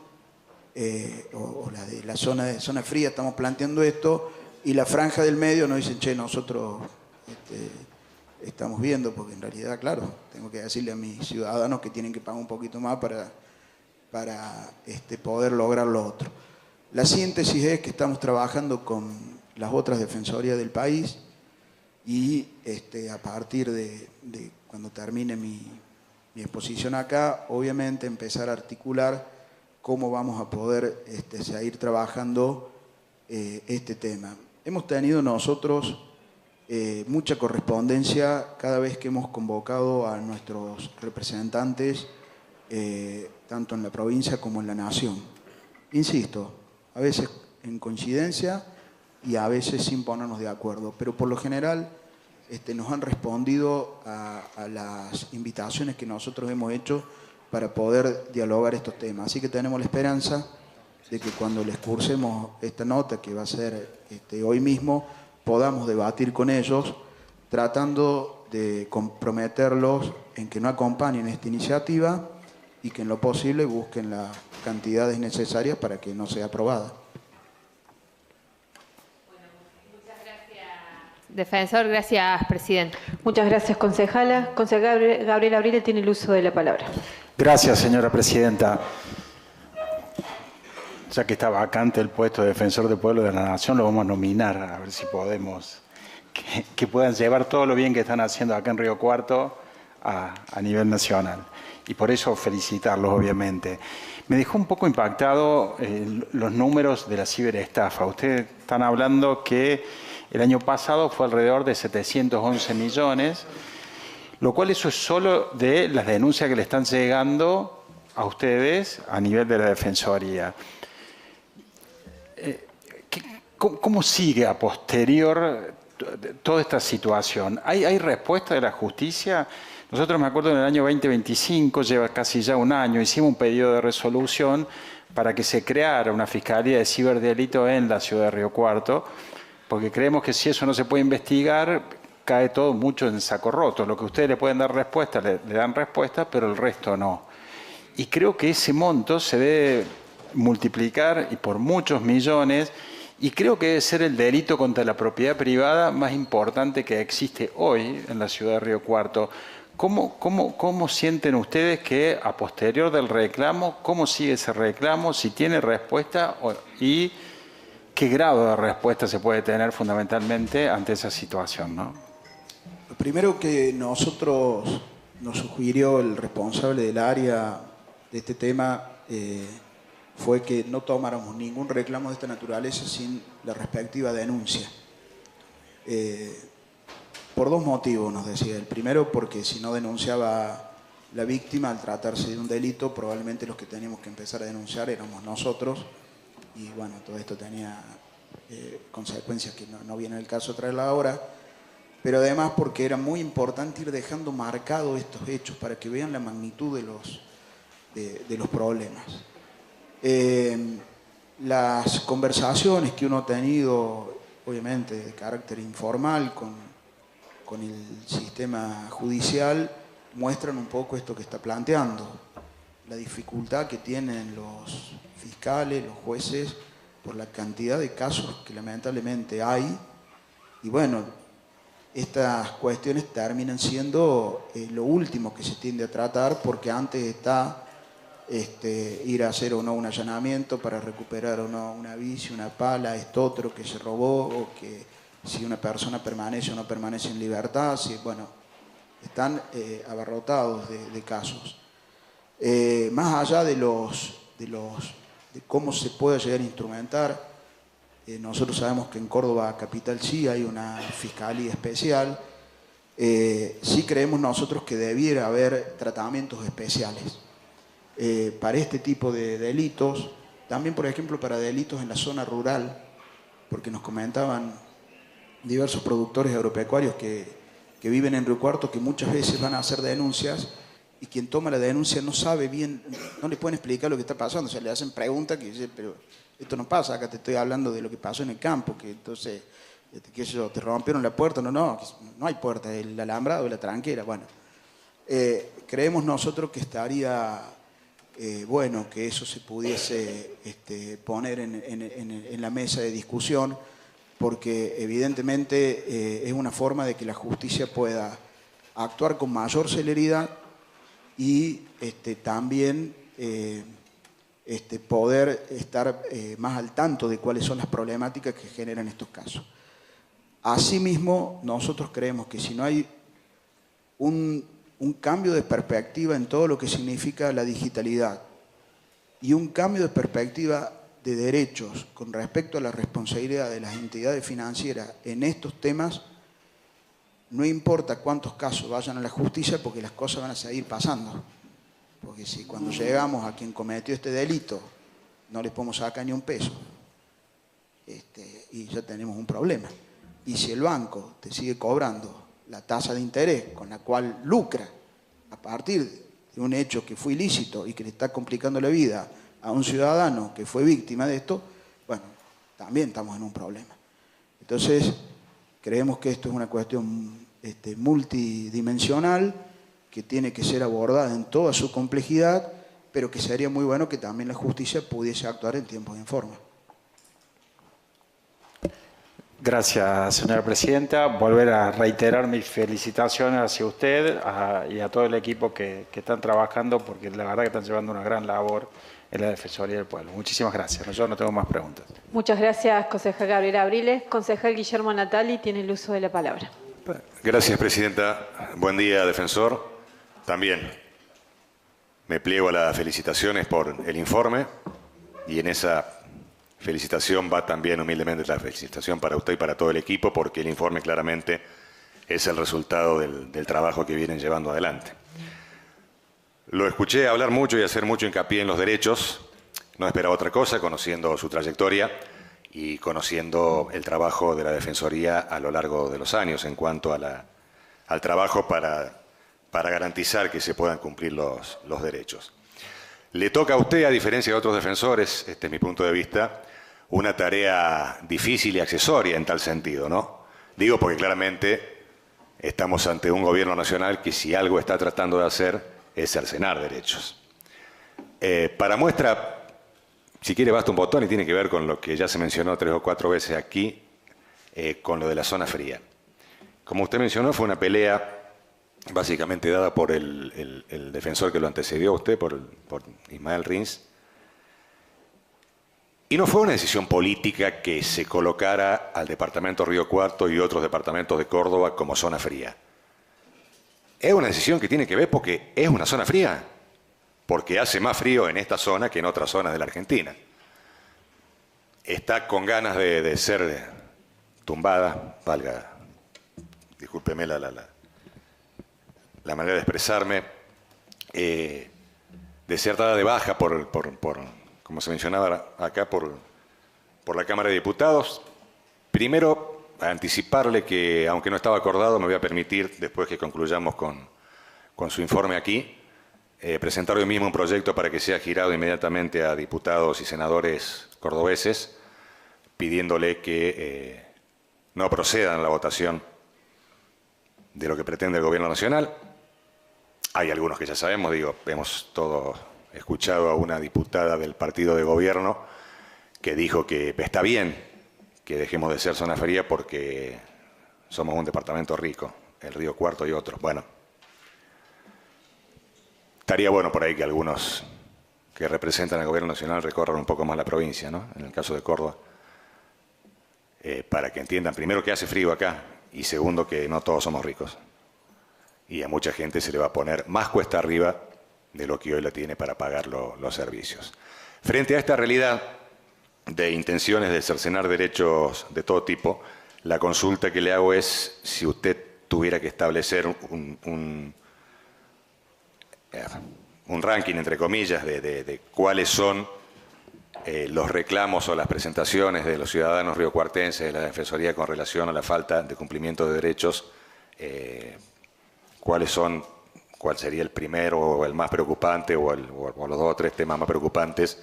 o las de la zona fría estamos planteando esto, y la franja del medio nos dicen, che, nosotros estamos viendo, porque en realidad, claro, tengo que decirle a mis ciudadanos que tienen que pagar un poquito más para poder lograr lo otro. La síntesis es que estamos trabajando con las otras defensorías del país y a partir de cuando termine mi exposición acá, obviamente empezar a articular cómo vamos a poder seguir trabajando este tema. Hemos tenido nosotros mucha correspondencia cada vez que hemos convocado a nuestros representantes, tanto en la provincia como en la nación. Insisto, a veces en coincidencia y a veces sin ponernos de acuerdo, pero por lo general nos han respondido a las invitaciones que nosotros hemos hecho para poder dialogar estos temas. Así que tenemos la esperanza de que cuando les cursemos esta nota, que va a ser hoy mismo, podamos debatir con ellos, tratando de comprometerlos en que no acompañen esta iniciativa y que en lo posible busquen las cantidades necesarias para que no sea aprobada. Defensor, gracias, presidente. Muchas gracias, concejala. Concejal Gabriel Abril tiene el uso de la palabra. Gracias, señora presidenta. Ya que está vacante el puesto de defensor del pueblo de la nación, lo vamos a nominar, a ver si podemos, que puedan llevar todo lo bien que están haciendo acá en Río Cuarto a nivel nacional. Y por eso felicitarlos, obviamente. Me dejó un poco impactado los números de la ciberestafa. Ustedes están hablando que el año pasado fue alrededor de 711 millones, lo cual eso es solo de las denuncias que le están llegando a ustedes a nivel de la Defensoría. ¿Cómo sigue a posterior toda esta situación? ¿Hay respuesta de la justicia? Nosotros, me acuerdo, en el año 2025, lleva casi ya un año, hicimos un pedido de resolución para que se creara una Fiscalía de Ciberdelito en la ciudad de Río Cuarto, porque creemos que si eso no se puede investigar, cae todo mucho en saco roto. Lo que ustedes le pueden dar respuesta, le dan respuesta, pero el resto no. Y creo que ese monto se debe multiplicar y por muchos millones, y creo que debe ser el delito contra la propiedad privada más importante que existe hoy en la ciudad de Río Cuarto. ¿Cómo sienten ustedes que a posterior del reclamo, cómo sigue ese reclamo, si tiene respuesta y qué grado de respuesta se puede tener fundamentalmente ante esa situación, ¿no? Lo primero que nosotros nos sugirió el responsable del área de este tema fue que no tomáramos ningún reclamo de esta naturaleza sin la respectiva denuncia. Por dos motivos, nos decía. El primero, porque si no denunciaba la víctima, al tratarse de un delito, probablemente los que teníamos que empezar a denunciar éramos nosotros. Y bueno, todo esto tenía consecuencias que no viene el caso traerla ahora, pero además porque era muy importante ir dejando marcados estos hechos para que vean la magnitud de los problemas. Las conversaciones que uno ha tenido, obviamente de carácter informal, con el sistema judicial, muestran un poco esto que está planteando, la dificultad que tienen los fiscales, los jueces, por la cantidad de casos que lamentablemente hay. Y bueno, estas cuestiones terminan siendo lo último que se tiende a tratar, porque antes está ir a hacer o no un allanamiento para recuperar o no una bici, una pala, esto otro que se robó, o que si una persona permanece o no permanece en libertad. Bueno, están abarrotados de casos. Más allá de cómo se puede llegar a instrumentar, nosotros sabemos que en Córdoba capital sí hay una fiscalía especial. Sí creemos nosotros que debiera haber tratamientos especiales para este tipo de delitos, también por ejemplo para delitos en la zona rural, porque nos comentaban diversos productores agropecuarios que viven en Río Cuarto que muchas veces van a hacer denuncias y quien toma la denuncia no sabe bien, no le pueden explicar lo que está pasando, o sea, le hacen preguntas que dicen, pero esto no pasa, acá te estoy hablando de lo que pasó en el campo, que entonces, qué sé yo, te rompieron la puerta, no hay puerta, el alambrado y la tranquera, bueno. Creemos nosotros que estaría bueno que eso se pudiese poner en la mesa de discusión, porque evidentemente es una forma de que la justicia pueda actuar con mayor celeridad y también poder estar más al tanto de cuáles son las problemáticas que generan estos casos. Asimismo, nosotros creemos que si no hay un cambio de perspectiva en todo lo que significa la digitalidad y un cambio de perspectiva de derechos con respecto a la responsabilidad de las entidades financieras en estos temas, no importa cuántos casos vayan a la justicia porque las cosas van a seguir pasando. Porque si cuando llegamos a quien cometió este delito no les podemos sacar ni un peso, y ya tenemos un problema. Y si el banco te sigue cobrando la tasa de interés con la cual lucra a partir de un hecho que fue ilícito y que le está complicando la vida a un ciudadano que fue víctima de esto, bueno, también estamos en un problema. Entonces, creemos que esto es una cuestión multidimensional que tiene que ser abordada en toda su complejidad, pero que sería muy bueno que también la justicia pudiese actuar en tiempo y en forma. Gracias, señora presidenta. Volver a reiterar mis felicitaciones hacia usted y a todo el equipo que están trabajando, porque la verdad que están llevando una gran labor en la Defensoría del Pueblo. Muchísimas gracias. Yo no tengo más preguntas. Muchas gracias, concejal Gabriela Abriles. Concejal Guillermo Natali tiene el uso de la palabra. Gracias, presidenta. Buen día, defensor. También me pliego a las felicitaciones por el informe y en esa felicitación va también humildemente la felicitación para usted y para todo el equipo, porque el informe claramente es el resultado del trabajo que vienen llevando adelante. Lo escuché hablar mucho y hacer mucho hincapié en los derechos. No esperaba otra cosa, conociendo su trayectoria y conociendo el trabajo de la Defensoría a lo largo de los años en cuanto al trabajo para garantizar que se puedan cumplir los derechos. Le toca a usted, a diferencia de otros defensores, este es mi punto de vista, una tarea difícil y accesoria en tal sentido, ¿no? Digo porque claramente estamos ante un gobierno nacional que si algo está tratando de hacer es cercenar derechos. Para muestra, si quiere basta un botón y tiene que ver con lo que ya se mencionó 3 o 4 veces aquí, con lo de la zona fría. Como usted mencionó, fue una pelea básicamente dada por el defensor que lo antecedió a usted, por Ismael Rins. Y no fue una decisión política que se colocara al departamento Río Cuarto y otros departamentos de Córdoba como zona fría. Es una decisión que tiene que ver porque es una zona fría, porque hace más frío en esta zona que en otras zonas de la Argentina. Está con ganas de ser tumbada, valga, discúlpeme la manera de expresarme, de ser dada de baja por como se mencionaba acá, por la Cámara de Diputados. Primero, a anticiparle que, aunque no estaba acordado, me voy a permitir, después que concluyamos con su informe aquí, presentar hoy mismo un proyecto para que sea girado inmediatamente a diputados y senadores cordobeses, pidiéndole que no procedan a la votación de lo que pretende el Gobierno Nacional. Hay algunos que ya sabemos, hemos todos escuchado a una diputada del partido de gobierno que dijo que está bien que dejemos de ser zona fría porque somos un departamento rico, el Río Cuarto y otros. Bueno, estaría bueno por ahí que algunos que representan al Gobierno Nacional recorran un poco más la provincia, ¿no? En el caso de Córdoba, para que entiendan primero que hace frío acá y segundo que no todos somos ricos. Y a mucha gente se le va a poner más cuesta arriba de lo que hoy la tiene para pagar los servicios. Frente a esta realidad de intenciones de cercenar derechos de todo tipo, la consulta que le hago es si usted tuviera que establecer un ranking, entre comillas, de cuáles son los reclamos o las presentaciones de los ciudadanos riocuartenses de la Defensoría con relación a la falta de cumplimiento de derechos, cuál sería el primero o el más preocupante o los 2 o 3 temas más preocupantes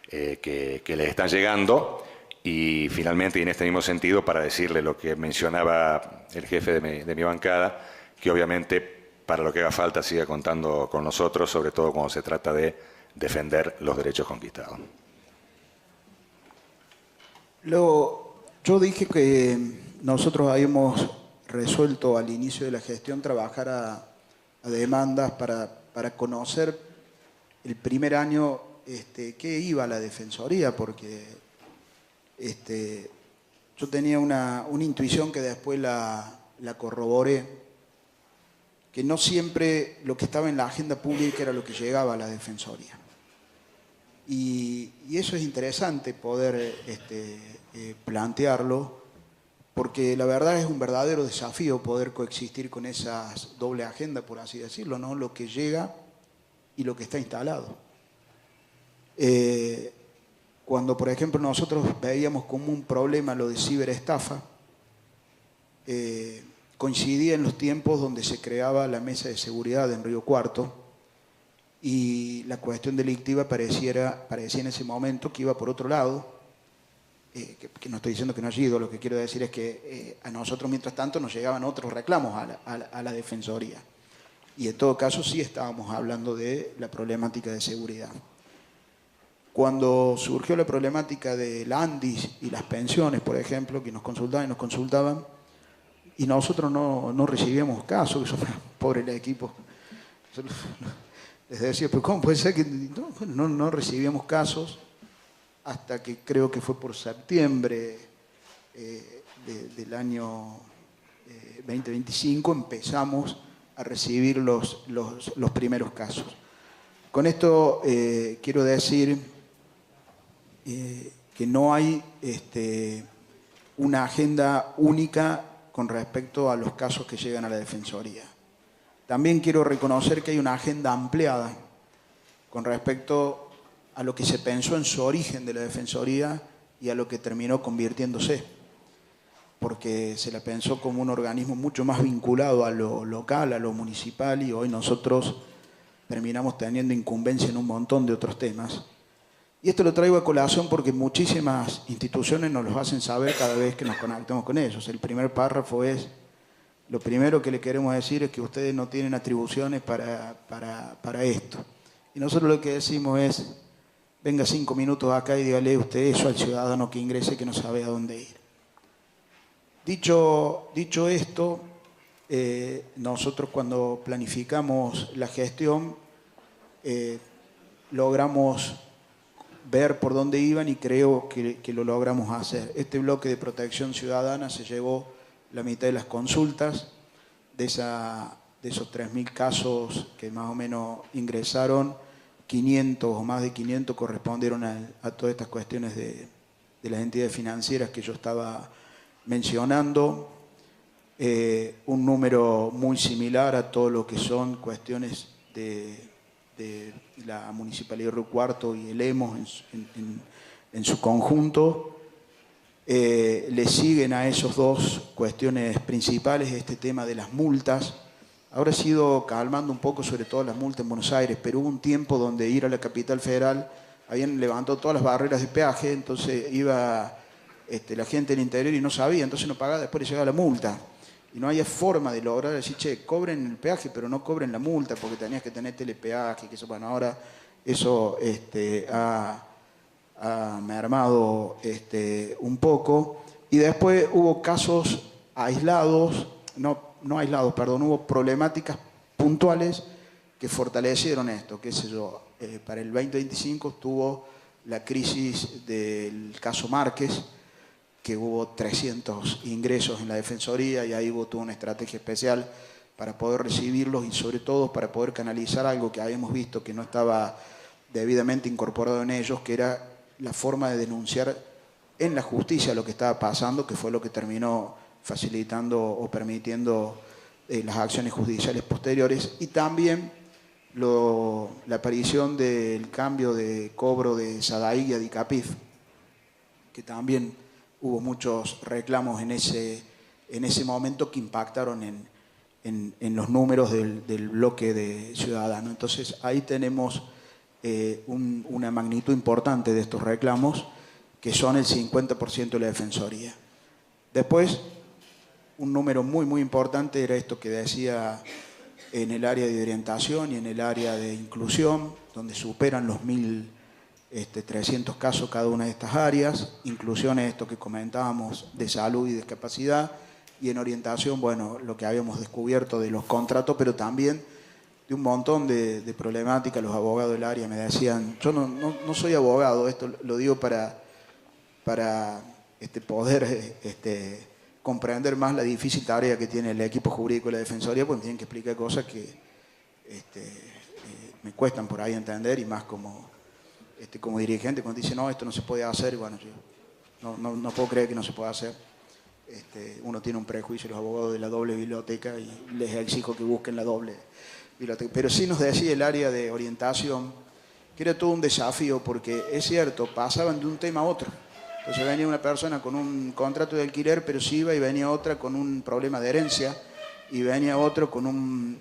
que les están llegando. Y finalmente, y en este mismo sentido, para decirle lo que mencionaba el jefe de mi bancada, que obviamente para lo que haga falta siga contando con nosotros, sobre todo cuando se trata de defender los derechos conquistados. Yo dije que nosotros habíamos resuelto al inicio de la gestión trabajar a demandas para conocer el primer año qué iba a la Defensoría, porque yo tenía una intuición que después la corroboré, que no siempre lo que estaba en la agenda pública era lo que llegaba a la Defensoría. Y eso es interesante poder plantearlo, porque la verdad es un verdadero desafío poder coexistir con esas doble agenda, por así decirlo, ¿no? Lo que llega y lo que está instalado. Cuando, por ejemplo, nosotros veíamos como un problema lo de ciberestafa, coincidía en los tiempos donde se creaba la mesa de seguridad en Río Cuarto, y la cuestión delictiva parecía en ese momento que iba por otro lado, que no estoy diciendo que no haya ido, lo que quiero decir es que a nosotros mientras tanto nos llegaban otros reclamos a la Defensoría, y en todo caso sí estábamos hablando de la problemática de seguridad. Cuando surgió la problemática del ANDIS y las pensiones, por ejemplo, que nos consultaban, y nosotros no recibíamos casos, eso, pobre el equipo. Les decía, pero ¿cómo puede ser que no recibíamos casos? Hasta que creo que fue por septiembre del año 2025 empezamos a recibir los primeros casos. Con esto quiero decir que no hay una agenda única con respecto a los casos que llegan a la Defensoría. También quiero reconocer que hay una agenda ampliada con respecto a lo que se pensó en su origen de la Defensoría y a lo que terminó convirtiéndose, porque se la pensó como un organismo mucho más vinculado a lo local, a lo municipal, y hoy nosotros terminamos teniendo incumbencia en un montón de otros temas. Y esto lo traigo a colación porque muchísimas instituciones nos lo hacen saber cada vez que nos conectamos con ellos. El primer párrafo es: lo primero que le queremos decir es que ustedes no tienen atribuciones para esto. Y nosotros lo que decimos es: venga 5 minutos acá y dígale usted eso al ciudadano que ingrese que no sabe a dónde ir. Dicho esto, nosotros cuando planificamos la gestión logramos ver por dónde iban y creo que lo logramos hacer. Este bloque de protección ciudadana se llevó la mitad de las consultas, de esos 3.000 casos que más o menos ingresaron, 500 o más de 500 correspondieron a todas estas cuestiones de las entidades financieras que yo estaba mencionando, un número muy similar a todo lo que son cuestiones de la Municipalidad de Río Cuarto y el EMOS en su conjunto. Le siguen a esos 2 cuestiones principales este tema de las multas. Ahora ha ido calmando un poco, sobre todo las multas en Buenos Aires, pero hubo un tiempo donde ir a la capital federal habían levantado todas las barreras de peaje, entonces iba la gente del interior y no sabía, entonces no pagaba, después le llegaba la multa. Y no había forma de lograr decir, che, cobren el peaje, pero no cobren la multa, porque tenías que tener telepeaje, que eso, bueno, ahora eso ha mermado un poco. Y después hubo casos aislados, no aislados, perdón, hubo problemáticas puntuales que fortalecieron esto, qué sé yo. Para el 2025 estuvo la crisis del caso Márquez, que hubo 300 ingresos en la Defensoría y ahí hubo toda una estrategia especial para poder recibirlos y sobre todo para poder canalizar algo que habíamos visto que no estaba debidamente incorporado en ellos, que era la forma de denunciar en la justicia lo que estaba pasando, que fue lo que terminó facilitando o permitiendo las acciones judiciales posteriores, y también la aparición del cambio de cobro de SADAIC y ADICAPIF, que también hubo muchos reclamos en ese momento que impactaron en los números del bloque de Ciudadano. Entonces ahí tenemos una magnitud importante de estos reclamos, que son el 50% de la Defensoría. Después, un número muy, muy importante era esto que decía en el área de orientación y en el área de inclusión, donde superan los 1.300 casos cada una de estas áreas. Inclusión es esto que comentábamos de salud y discapacidad, y en orientación, bueno, lo que habíamos descubierto de los contratos, pero también de un montón de problemáticas. Los abogados del área me decían, yo no soy abogado, esto lo digo para poder comprender más la difícil tarea que tiene el equipo jurídico de la Defensoría, porque tienen que explicar cosas que me cuestan por ahí entender, y más como dirigente, cuando dicen, no, esto no se puede hacer, bueno, yo no puedo creer que no se pueda hacer. Uno tiene un prejuicio, los abogados de la doble biblioteca, y les exijo que busquen la doble biblioteca. Pero sí nos decía el área de orientación que era todo un desafío, porque es cierto, pasaban de un tema a otro. Entonces venía una persona con un contrato de alquiler, pero sí iba, y venía otra con un problema de herencia, y venía otro con un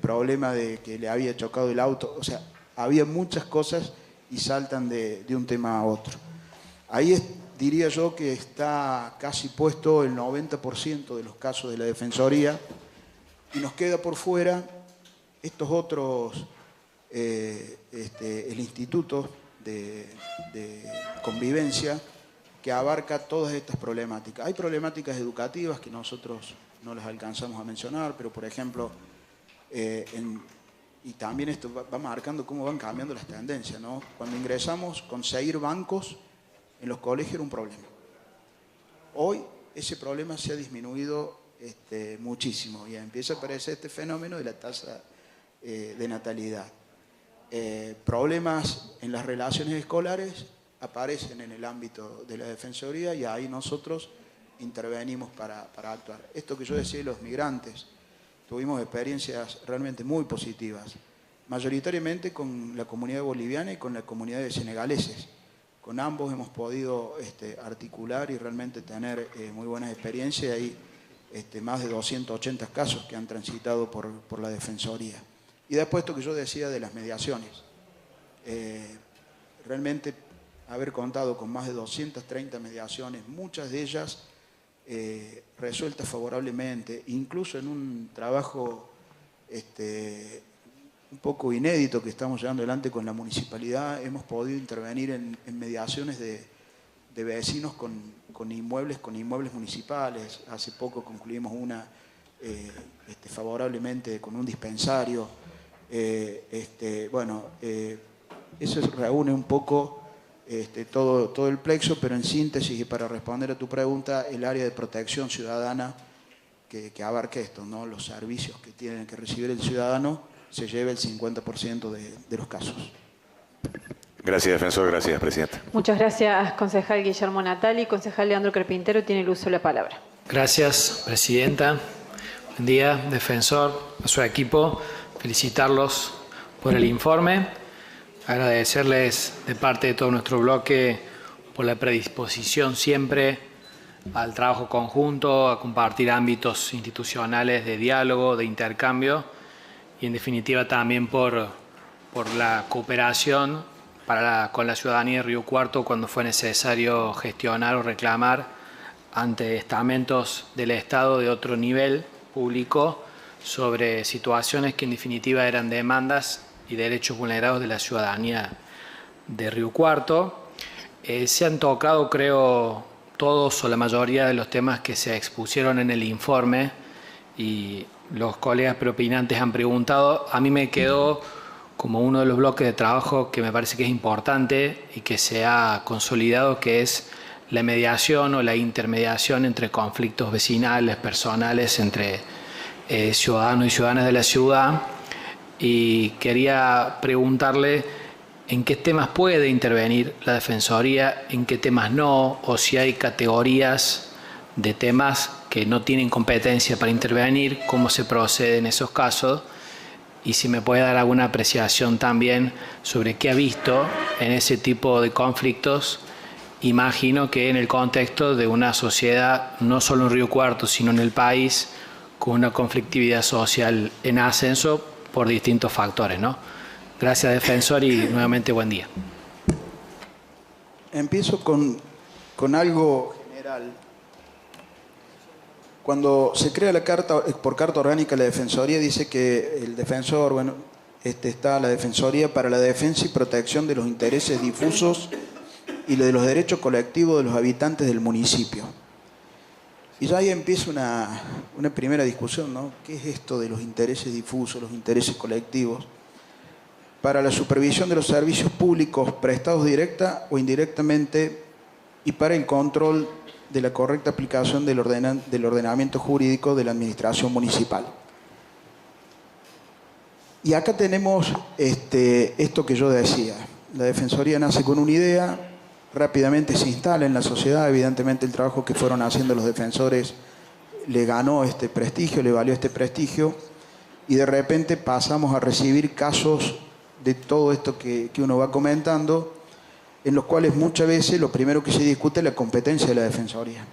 problema de que le había chocado el auto. O sea, había muchas cosas y saltan de un tema a otro. Ahí diría yo que está casi puesto el 90% de los casos de la Defensoría, y nos queda por fuera estos otros, el Instituto de Convivencia, que abarca todas estas problemáticas. Hay problemáticas educativas que nosotros no las alcanzamos a mencionar, pero por ejemplo, y también esto va marcando cómo van cambiando las tendencias, ¿no? Cuando ingresamos, conseguir bancos en los colegios era un problema. Hoy ese problema se ha disminuido muchísimo, y empieza a aparecer este fenómeno de la tasa de natalidad. Problemas en las relaciones escolares aparecen en el ámbito de la Defensoría, y ahí nosotros intervenimos para actuar. Esto que yo decía de los migrantes, tuvimos experiencias realmente muy positivas, mayoritariamente con la comunidad boliviana y con la comunidad de senegaleses. Con ambos hemos podido articular y realmente tener muy buenas experiencias. Hay más de 280 casos que han transitado por la Defensoría. Y después esto que yo decía de las mediaciones. Realmente haber contado con más de 230 mediaciones, muchas de ellas resueltas favorablemente, incluso en un trabajo un poco inédito que estamos llevando adelante con la municipalidad. Hemos podido intervenir en mediaciones de vecinos con inmuebles municipales. Hace poco concluimos una favorablemente con un dispensario. Eso reúne un poco todo el plexo, pero en síntesis, y para responder a tu pregunta, el área de protección ciudadana que abarca esto, ¿no? Los servicios que tienen que recibir el ciudadano, se lleva el 50% de los casos. Gracias, defensor. Gracias, presidente. Muchas gracias, concejal Guillermo Natali. Concejal Leandro Carpintero tiene el uso de la palabra. Gracias, presidenta. Buen día, defensor, a su equipo. Felicitarlos por el informe. Agradecerles de parte de todo nuestro bloque por la predisposición siempre al trabajo conjunto, a compartir ámbitos institucionales de diálogo, de intercambio, y en definitiva también por la cooperación con la ciudadanía de Río Cuarto cuando fue necesario gestionar o reclamar ante estamentos del Estado de otro nivel público sobre situaciones que en definitiva eran demandas y derechos vulnerados de la ciudadanía de Río Cuarto. Se han tocado, creo, todos o la mayoría de los temas que se expusieron en el informe, y los colegas preopinantes han preguntado. A mí me quedó como uno de los bloques de trabajo que me parece que es importante y que se ha consolidado, que es la mediación o la intermediación entre conflictos vecinales, personales, entre ciudadanos y ciudadanas de la ciudad. Y quería preguntarle en qué temas puede intervenir la Defensoría, en qué temas no, o si hay categorías de temas que no tienen competencia para intervenir, cómo se procede en esos casos y si me puede dar alguna apreciación también sobre qué ha visto en ese tipo de conflictos. Imagino que en el contexto de una sociedad, no solo en Río Cuarto, sino en el país, con una conflictividad social en ascenso por distintos factores, ¿no? Gracias, defensor, y nuevamente buen día. Empiezo con algo general. Cuando se crea la carta, por carta orgánica la Defensoría, dice que el defensor, bueno, está la Defensoría para la defensa y protección de los intereses difusos y de los derechos colectivos de los habitantes del municipio. Y ya ahí empieza una primera discusión, ¿no? ¿Qué es esto de los intereses difusos, los intereses colectivos? Para la supervisión de los servicios públicos prestados directa o indirectamente y para el control de la correcta aplicación del ordenamiento jurídico de la administración municipal. Y acá tenemos esto que yo decía. La Defensoría nace con una idea, rápidamente se instala en la sociedad, evidentemente el trabajo que fueron haciendo los defensores le ganó este prestigio, le valió este prestigio, y de repente pasamos a recibir casos de todo esto que uno va comentando, en los cuales muchas veces lo primero que se discute es la competencia de la Defensoría.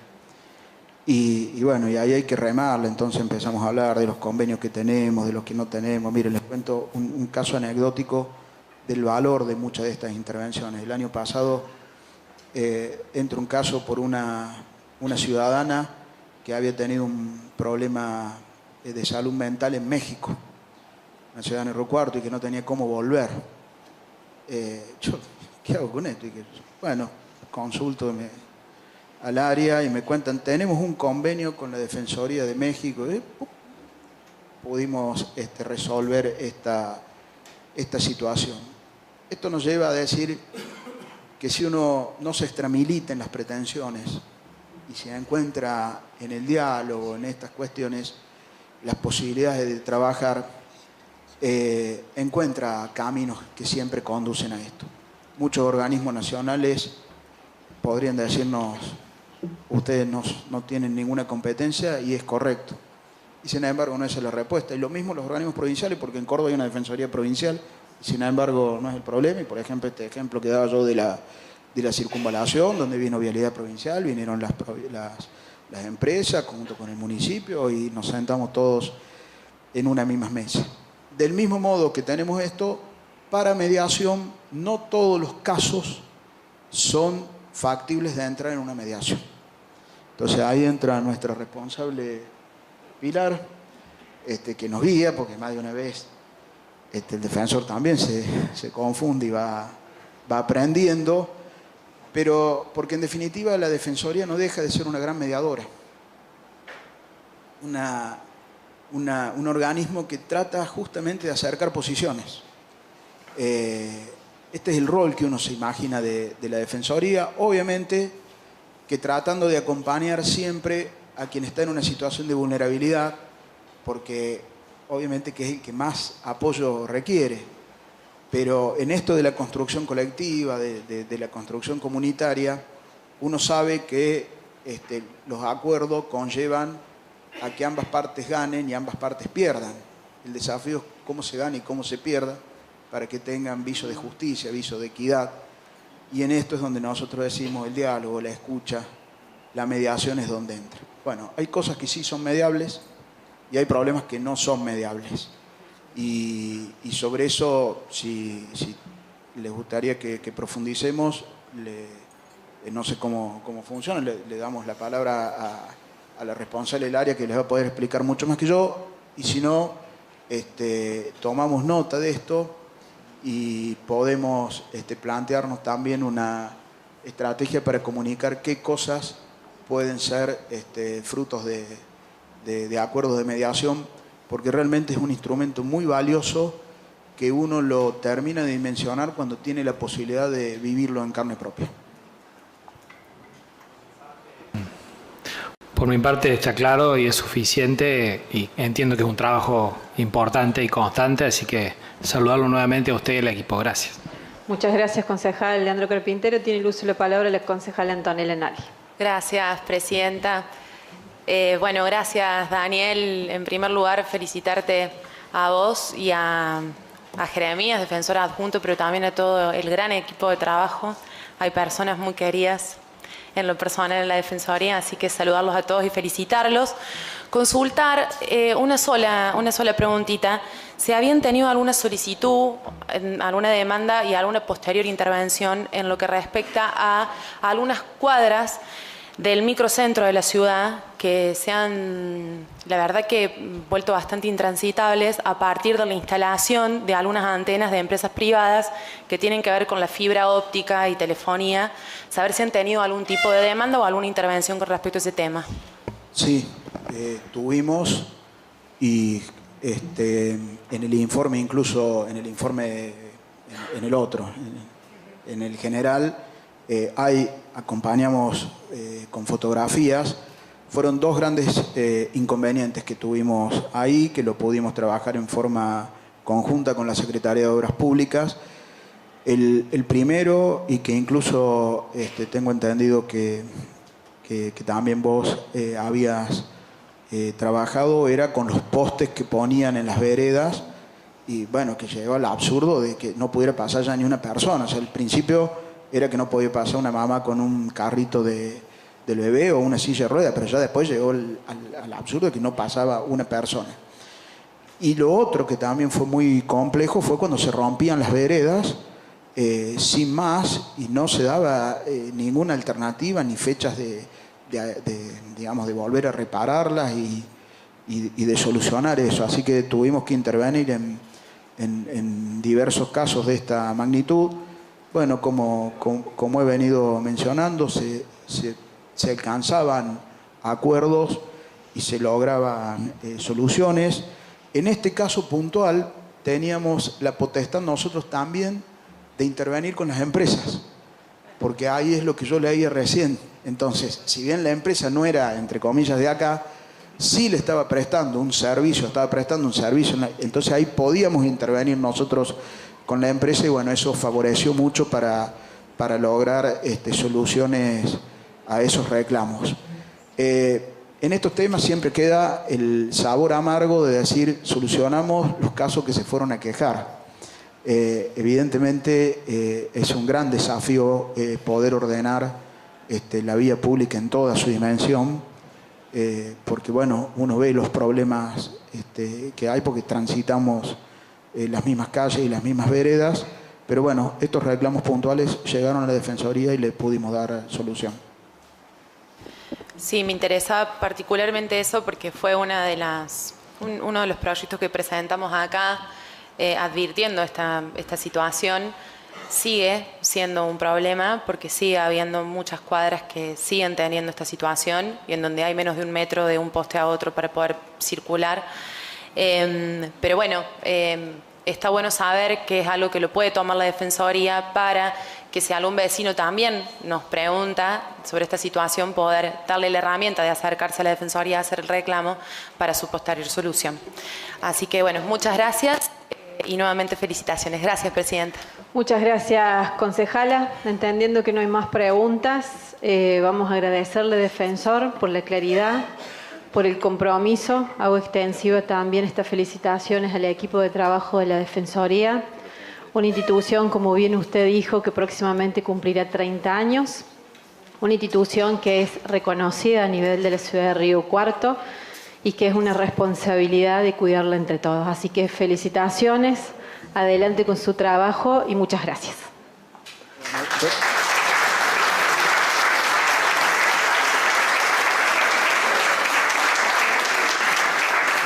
Y bueno, y ahí hay que remarla, entonces empezamos a hablar de los convenios que tenemos, de los que no tenemos. Miren, les cuento un caso anecdótico del valor de muchas de estas intervenciones. El año pasado entra un caso por una ciudadana que había tenido un problema de salud mental en México, una ciudadana de Río Cuarto, y que no tenía cómo volver. Yo, ¿qué hago con esto? Y que, bueno, consulto al área y me cuentan, tenemos un convenio con la Defensoría de México. Pudimos resolver esta situación. Esto nos lleva a decir que si uno no se extramilita en las pretensiones y se encuentra en el diálogo, en estas cuestiones, las posibilidades de trabajar, encuentra caminos que siempre conducen a esto. Muchos organismos nacionales podrían decirnos, ustedes no tienen ninguna competencia, y es correcto. Y sin embargo no esa es la respuesta. Y lo mismo los organismos provinciales, porque en Córdoba hay una Defensoría provincial, y sin embargo no es el problema. Y por ejemplo, este ejemplo que daba yo de la circunvalación, donde vino Vialidad Provincial, vinieron las empresas junto con el municipio y nos sentamos todos en una misma mesa. Del mismo modo que tenemos esto, para mediación, no todos los casos son factibles de entrar en una mediación. Entonces ahí entra nuestra responsable Pilar, que nos guía, porque más de una vez el defensor también se confunde y va aprendiendo, pero porque en definitiva la Defensoría no deja de ser una gran mediadora. Un organismo que trata justamente de acercar posiciones. Este es el rol que uno se imagina de la Defensoría, obviamente que tratando de acompañar siempre a quien está en una situación de vulnerabilidad, porque obviamente que es el que más apoyo requiere, pero en esto de la construcción colectiva, de la construcción comunitaria, uno sabe que los acuerdos conllevan a que ambas partes ganen y ambas partes pierdan. El desafío es cómo se gana y cómo se pierda, para que tengan viso de justicia, viso de equidad. Y en esto es donde nosotros decimos el diálogo, la escucha, la mediación es donde entra. Bueno, hay cosas que sí son mediables y hay problemas que no son mediables. Y sobre eso, si les gustaría que profundicemos, no sé cómo funciona, le damos la palabra a la responsable del área, que les va a poder explicar mucho más que yo, y si no, tomamos nota de esto y podemos plantearnos también una estrategia para comunicar qué cosas pueden ser frutos de acuerdos de mediación, porque realmente es un instrumento muy valioso que uno lo termina de dimensionar cuando tiene la posibilidad de vivirlo en carne propia. Por mi parte está claro y es suficiente, y entiendo que es un trabajo importante y constante, así que saludarlo nuevamente a usted y al equipo. Gracias. Muchas gracias, concejal Leandro Carpintero. Tiene el uso de la palabra la concejal Antonella Nali. Gracias, presidenta. Bueno, gracias Daniel. En primer lugar, felicitarte a vos y a Jeremías, defensor adjunto, pero también a todo el gran equipo de trabajo. Hay personas muy queridas en lo personal en la Defensoría, así que saludarlos a todos y felicitarlos. Consultar una sola preguntita. ¿Se habían tenido alguna solicitud, alguna demanda y alguna posterior intervención en lo que respecta a algunas cuadras del microcentro de la ciudad que se han, la verdad que, vuelto bastante intransitables a partir de la instalación de algunas antenas de empresas privadas que tienen que ver con la fibra óptica y telefonía? Saber si han tenido algún tipo de demanda o alguna intervención con respecto a ese tema. Sí, tuvimos y en el informe, incluso en el informe, en el otro, en el general, acompañamos con fotografías. Fueron dos grandes inconvenientes que tuvimos ahí, que lo pudimos trabajar en forma conjunta con la Secretaría de Obras Públicas. El primero, y que incluso tengo entendido que también vos habías trabajado, era con los postes que ponían en las veredas, y bueno, que llegó al absurdo de que no pudiera pasar ya ni una persona. O sea, al principio era que no podía pasar una mamá con un carrito del bebé o una silla de ruedas, pero ya después llegó al absurdo de que no pasaba una persona. Y lo otro que también fue muy complejo fue cuando se rompían las veredas sin más, y no se daba ninguna alternativa ni fechas digamos, de volver a repararlas y de solucionar eso. Así que tuvimos que intervenir en diversos casos de esta magnitud. Bueno, como he venido mencionando, se alcanzaban acuerdos y se lograban soluciones. En este caso puntual teníamos la potestad nosotros también de intervenir con las empresas, porque ahí es lo que yo leía recién. Entonces, si bien la empresa no era, entre comillas, de acá, sí le estaba prestando un servicio, entonces ahí podíamos intervenir nosotros con la empresa, y bueno, eso favoreció mucho para lograr soluciones a esos reclamos. En estos temas siempre queda el sabor amargo de decir, solucionamos los casos que se fueron a quejar. Evidentemente es un gran desafío poder ordenar la vía pública en toda su dimensión, porque bueno, uno ve los problemas que hay porque transitamos las mismas calles y las mismas veredas, pero bueno, estos reclamos puntuales llegaron a la Defensoría y le pudimos dar solución. Sí, me interesa particularmente eso porque fue uno de los proyectos que presentamos acá, advirtiendo esta situación. Sigue siendo un problema porque sigue habiendo muchas cuadras que siguen teniendo esta situación y en donde hay menos de 1 metro de un poste a otro para poder circular. Pero bueno, está bueno saber que es algo que lo puede tomar la Defensoría para que si algún vecino también nos pregunta sobre esta situación, poder darle la herramienta de acercarse a la Defensoría a hacer el reclamo para su posterior solución. Así que bueno, muchas gracias y nuevamente felicitaciones. Gracias, Presidenta. Muchas gracias, concejala. Entendiendo que no hay más preguntas, vamos a agradecerle, defensor, por la claridad, por el compromiso. Hago extensiva también estas felicitaciones al equipo de trabajo de la Defensoría, una institución, como bien usted dijo, que próximamente cumplirá 30 años, una institución que es reconocida a nivel de la ciudad de Río Cuarto y que es una responsabilidad de cuidarla entre todos. Así que felicitaciones, adelante con su trabajo y muchas gracias.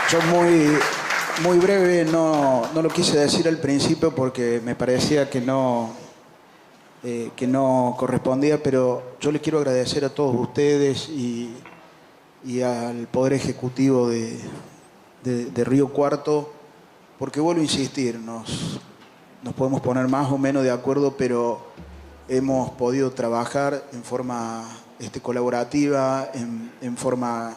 Yo muy breve, no lo quise decir al principio porque me parecía que no correspondía, pero yo les quiero agradecer a todos ustedes y al Poder Ejecutivo de Río Cuarto, porque vuelvo a insistir, nos podemos poner más o menos de acuerdo, pero hemos podido trabajar en forma colaborativa, en forma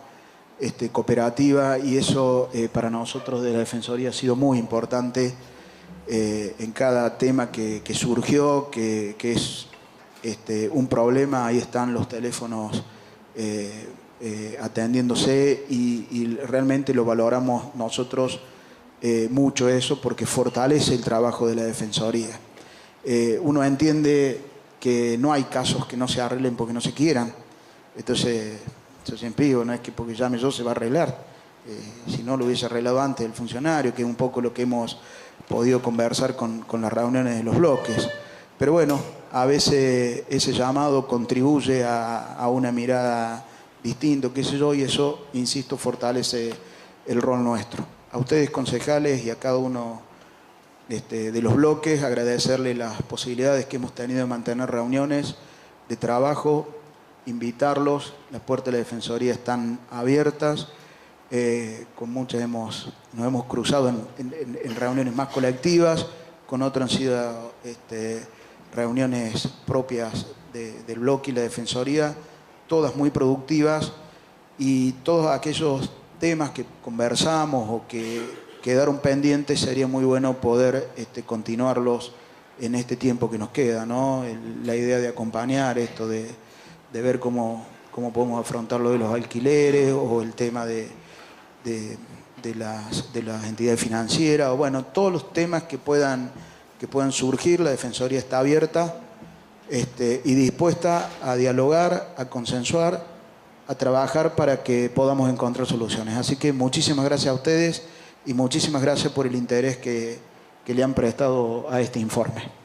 cooperativa, y eso para nosotros de la Defensoría ha sido muy importante en cada tema que surgió, que es un problema. Ahí están los teléfonos atendiéndose y realmente lo valoramos nosotros mucho eso porque fortalece el trabajo de la Defensoría. Uno entiende que no hay casos que no se arreglen porque no se quieran. Entonces, yo siempre digo, no es que porque llame yo se va a arreglar. Si no lo hubiese arreglado antes el funcionario, que es un poco lo que hemos podido conversar con las reuniones de los bloques. Pero bueno, a veces ese llamado contribuye a una mirada distinta, qué sé yo, y eso, insisto, fortalece el rol nuestro. A ustedes, concejales, y a cada uno de los bloques, agradecerles las posibilidades que hemos tenido de mantener reuniones de trabajo, invitarlos, las puertas de la Defensoría están abiertas, con muchas nos hemos cruzado en reuniones más colectivas, con otras han sido reuniones propias del bloque y la Defensoría, todas muy productivas, y todos aquellos temas que conversamos o que quedaron pendientes, sería muy bueno poder continuarlos en este tiempo que nos queda, ¿no? La idea de acompañar esto, de ver cómo podemos afrontar lo de los alquileres o el tema de las entidades financieras, o bueno, todos los temas que puedan surgir. La Defensoría está abierta y dispuesta a dialogar, a consensuar, a trabajar para que podamos encontrar soluciones. Así que muchísimas gracias a ustedes y muchísimas gracias por el interés que le han prestado a este informe.